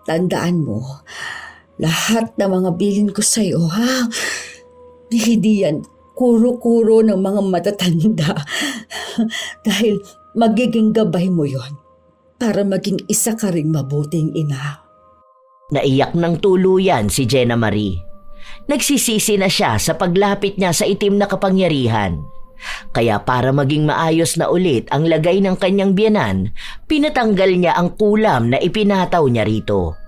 tandaan mo, lahat ng mga bilin ko sa'yo, ha? Hindi yan kuro-kuro ng mga matatanda. Dahil magiging gabay mo yon para maging isa ka ring mabuting ina. Naiyak ng tuluyan si Jenna Marie. Nagsisisi na siya sa paglapit niya sa itim na kapangyarihan. Kaya para maging maayos na ulit ang lagay ng kanyang biyenan, pinatanggal niya ang kulam na ipinataw niya rito.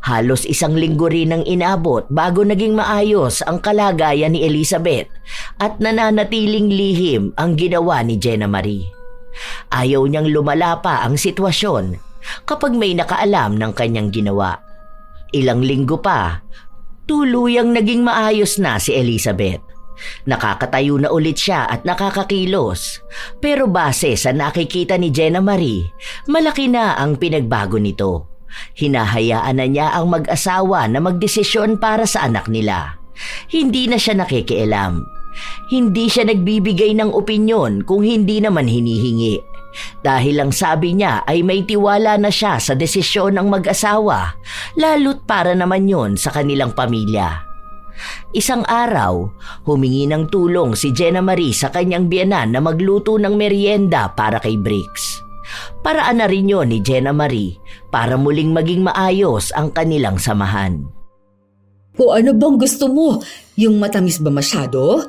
Halos 1 linggo rin ang inabot bago naging maayos ang kalagayan ni Elizabeth at nananatiling lihim ang ginawa ni Jenna Marie. Ayaw niyang lumala pa ang sitwasyon kapag may nakaalam ng kanyang ginawa. Ilang linggo pa, tuluyang naging maayos na si Elizabeth. Nakakatayo na ulit siya at nakakakilos. Pero base sa nakikita ni Jenna Marie, malaki na ang pinagbago nito. Hinahayaan na niya ang mag-asawa na magdesisyon para sa anak nila. Hindi na siya nakikialam. Hindi siya nagbibigay ng opinyon kung hindi naman hinihingi. Dahil ang sabi niya ay may tiwala na siya sa desisyon ng mag-asawa, lalo't para naman yon sa kanilang pamilya. Isang araw, humingi ng tulong si Jenna Marie sa kanyang biyenan na magluto ng merienda para kay Briggs. Paraan na rin yun ni Jenna Marie para muling maging maayos ang kanilang samahan. Kung ano bang gusto mo? Yung matamis ba masyado?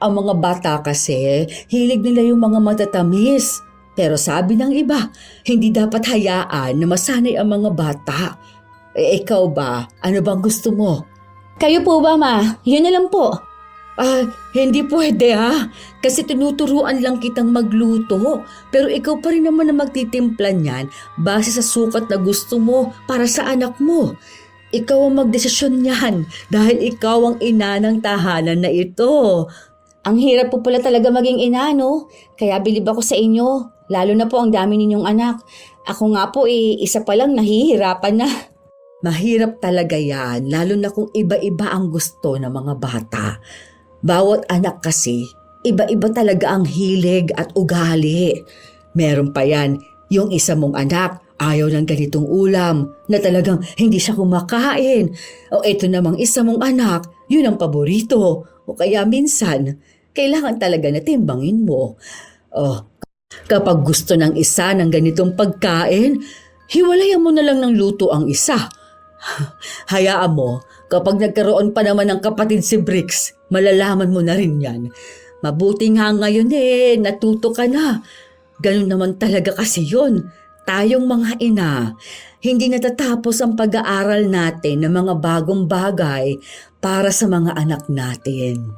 Ang mga bata kasi, hilig nila yung mga matatamis. Pero sabi ng iba, hindi dapat hayaan na masanay ang mga bata. Ikaw ba? Ano bang gusto mo? Kayo po ba, Ma? Yun na lang po. Hindi pwede ha. Kasi tinuturuan lang kitang magluto. Pero ikaw pa rin naman na magtitimpla niyan base sa sukat na gusto mo para sa anak mo. Ikaw ang magdesisyon niyan dahil ikaw ang ina ng tahanan na ito. Ang hirap po pala talaga maging ina, no? Kaya bilib ako sa inyo. Lalo na po ang dami ninyong anak. Ako nga po isa pa lang nahihirapan na. Mahirap talaga yan, lalo na kung iba-iba ang gusto ng mga bata. Bawat anak kasi, iba-iba talaga ang hilig at ugali. Meron pa yan, yung isa mong anak, ayaw ng ganitong ulam, na talagang hindi siya kumakain. O ito namang isa mong anak, yun ang paborito. O kaya minsan, kailangan talaga na timbangin mo. Kapag gusto ng isa ng ganitong pagkain, hiwalayan mo na lang ng luto ang isa. Hayaan mo, kapag nagkaroon pa naman ng kapatid si Briggs, malalaman mo na rin yan. Mabuti nga ngayon natuto ka na. Ganun naman talaga kasi yun. Tayong mga ina, hindi natatapos ang pag-aaral natin ng mga bagong bagay para sa mga anak natin.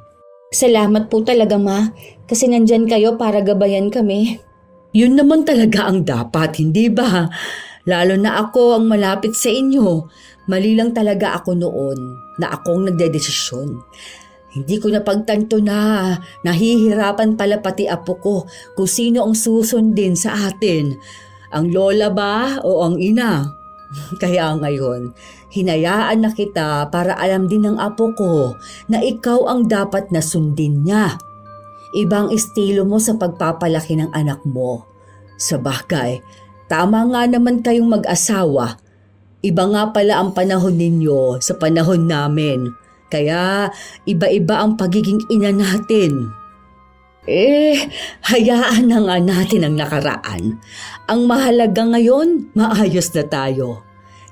Salamat po talaga, Ma. Kasi nandyan kayo para gabayan kami. Yun naman talaga ang dapat, hindi ba? Lalo na ako ang malapit sa inyo. Mali lang talaga ako noon na akong nagdedesisyon. Hindi ko napagtanto na nahihirapan pala pati apo ko kung sino ang susundin sa atin. Ang lola ba o ang ina? Kaya ngayon, hinayaan na kita para alam din ng apo ko na ikaw ang dapat na sundin niya. Ibang estilo mo sa pagpapalaki ng anak mo. Sa bagay, tama nga naman kayong mag-asawa. Iba nga pala ang panahon ninyo sa panahon namin. Kaya iba-iba ang pagiging ina natin. Hayaan na nga natin ang nakaraan. Ang mahalaga ngayon, maayos na tayo.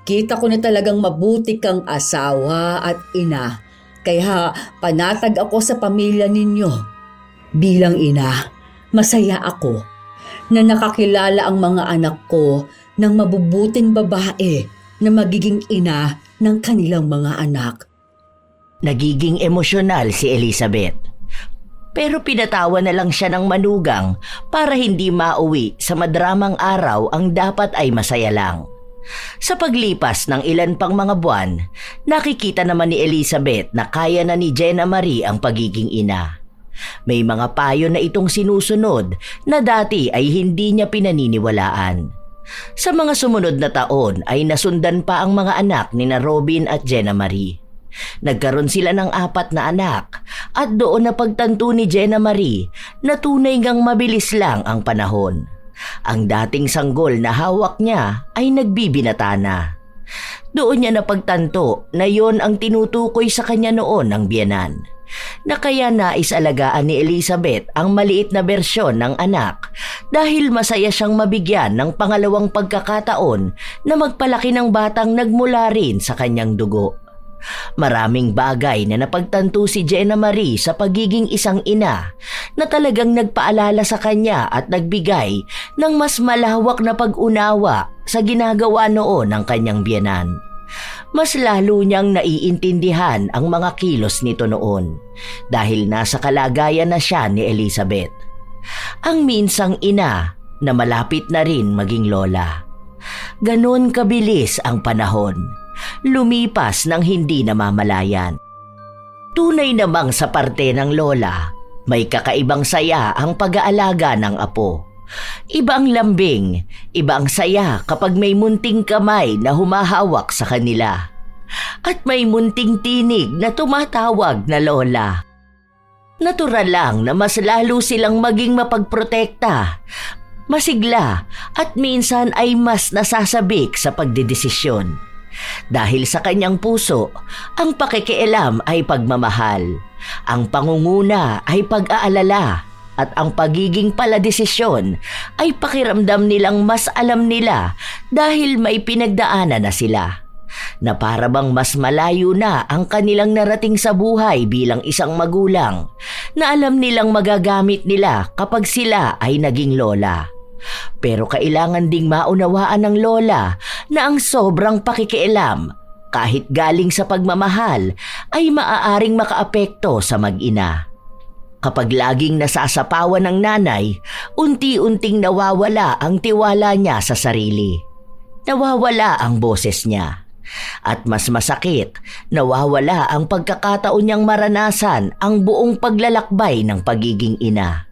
Kita ko na talagang mabuti kang asawa at ina. Kaya panatag ako sa pamilya ninyo. Bilang ina, masaya ako. na nakakilala ang mga anak ko ng mabubuting babae na magiging ina ng kanilang mga anak. Nagiging emosyonal si Elizabeth. Pero pinatawa na lang siya ng manugang para hindi mauwi sa madramang araw ang dapat ay masaya lang. Sa paglipas ng ilan pang mga buwan, nakikita naman ni Elizabeth na kaya na ni Jenna Marie ang pagiging ina. May mga payo na itong sinusunod na dati ay hindi niya pinaniniwalaan. Sa mga sumunod na taon ay nasundan pa ang mga anak ni na Robin at Jenna Marie. Nagkaroon sila ng 4 na anak at doon napagtanto ni Jenna Marie na tunay ngang mabilis lang ang panahon. Ang dating sanggol na hawak niya ay nagbibinata na. Doon niya napagtanto na yon ang tinutukoy sa kanya noon ng biyenan, na kaya naisalagaan ni Elizabeth ang maliit na bersyon ng anak dahil masaya siyang mabigyan ng pangalawang pagkakataon na magpalaki ng batang nagmula rin sa kanyang dugo. Maraming bagay na napagtanto si Jenna Marie sa pagiging isang ina na talagang nagpaalala sa kanya at nagbigay ng mas malawak na pag-unawa sa ginagawa noon ng kanyang biyenan. Mas lalo niyang naiintindihan ang mga kilos nito noon dahil nasa kalagayan na siya ni Elizabeth. Ang minsang ina na malapit na rin maging lola. Ganon kabilis ang panahon. Lumipas ng hindi namamalayan. Tunay namang sa parte ng lola, may kakaibang saya ang pag-aalaga ng apo. Iba ang lambing, iba ang saya kapag may munting kamay na humahawak sa kanila. At may munting tinig na tumatawag na lola. Natural lang na mas lalo silang maging mapagprotekta, masigla at minsan ay mas nasasabik sa pagdedesisyon. Dahil sa kanyang puso, ang pakikialam ay pagmamahal, ang pangunguna ay pag-aalala, at ang pagiging paladesisyon ay pakiramdam nilang mas alam nila dahil may pinagdaanan na sila. Na para bang mas malayo na ang kanilang narating sa buhay bilang isang magulang na alam nilang magagamit nila kapag sila ay naging lola. Pero kailangan ding maunawaan ng lola na ang sobrang pakikialam, kahit galing sa pagmamahal, ay maaaring makaapekto sa mag-ina. Kapag laging nasasapawan ng nanay, unti-unting nawawala ang tiwala niya sa sarili. Nawawala ang boses niya. At mas masakit, nawawala ang pagkakataon niyang maranasan ang buong paglalakbay ng pagiging ina.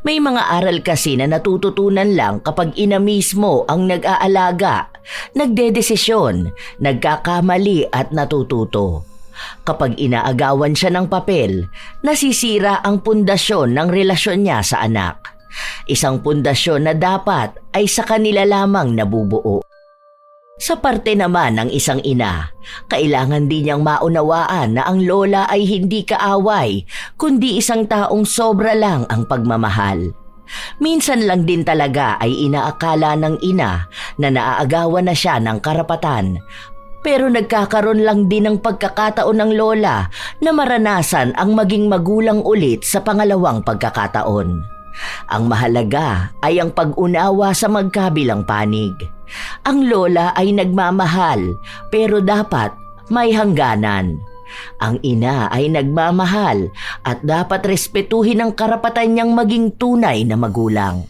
May mga aral kasi na natututunan lang kapag ina mismo ang nag-aalaga, nagdedesisyon, nagkakamali at natututo. Kapag inaagawan siya ng papel, nasisira ang pundasyon ng relasyon niya sa anak. Isang pundasyon na dapat ay sa kanila lamang nabubuo. Sa parte naman ng isang ina, kailangan din niyang maunawaan na ang lola ay hindi kaaway, kundi isang taong sobra lang ang pagmamahal. Minsan lang din talaga ay inaakala ng ina na naaagawan na siya ng karapatan, pero nagkakaroon lang din ng pagkakataon ng lola na maranasan ang maging magulang ulit sa pangalawang pagkakataon. Ang mahalaga ay ang pag-unawa sa magkabilang panig. Ang lola ay nagmamahal, pero dapat may hangganan. Ang ina ay nagmamahal at dapat respetuhin ang karapatan niyang maging tunay na magulang.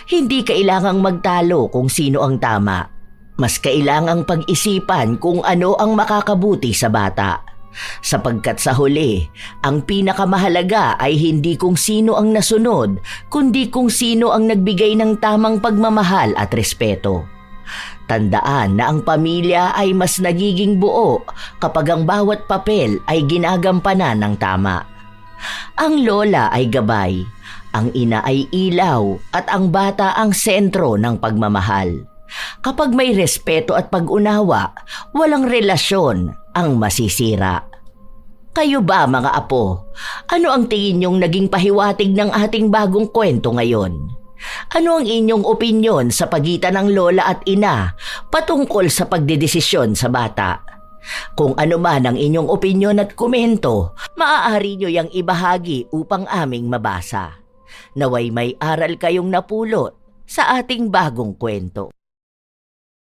Hindi kailangang magtalo kung sino ang tama. Mas kailangang pag-isipan kung ano ang makakabuti sa bata. Sapagkat sa huli, ang pinakamahalaga ay hindi kung sino ang nasunod, kundi kung sino ang nagbigay ng tamang pagmamahal at respeto. Tandaan na ang pamilya ay mas nagiging buo kapag ang bawat papel ay ginagampanan ng tama. Ang lola ay gabay, ang ina ay ilaw at ang bata ang sentro ng pagmamahal. Kapag may respeto at pag-unawa, walang relasyon ang masisira. Kayo ba mga apo, ano ang tingin niyong naging pahiwatig ng ating bagong kwento ngayon? Ano ang inyong opinyon sa pagitan ng lola at ina patungkol sa pagdedesisyon sa bata? Kung ano man ang inyong opinyon at komento, maaari nyo yang ibahagi upang aming mabasa. Naway may aral kayong napulot sa ating bagong kwento.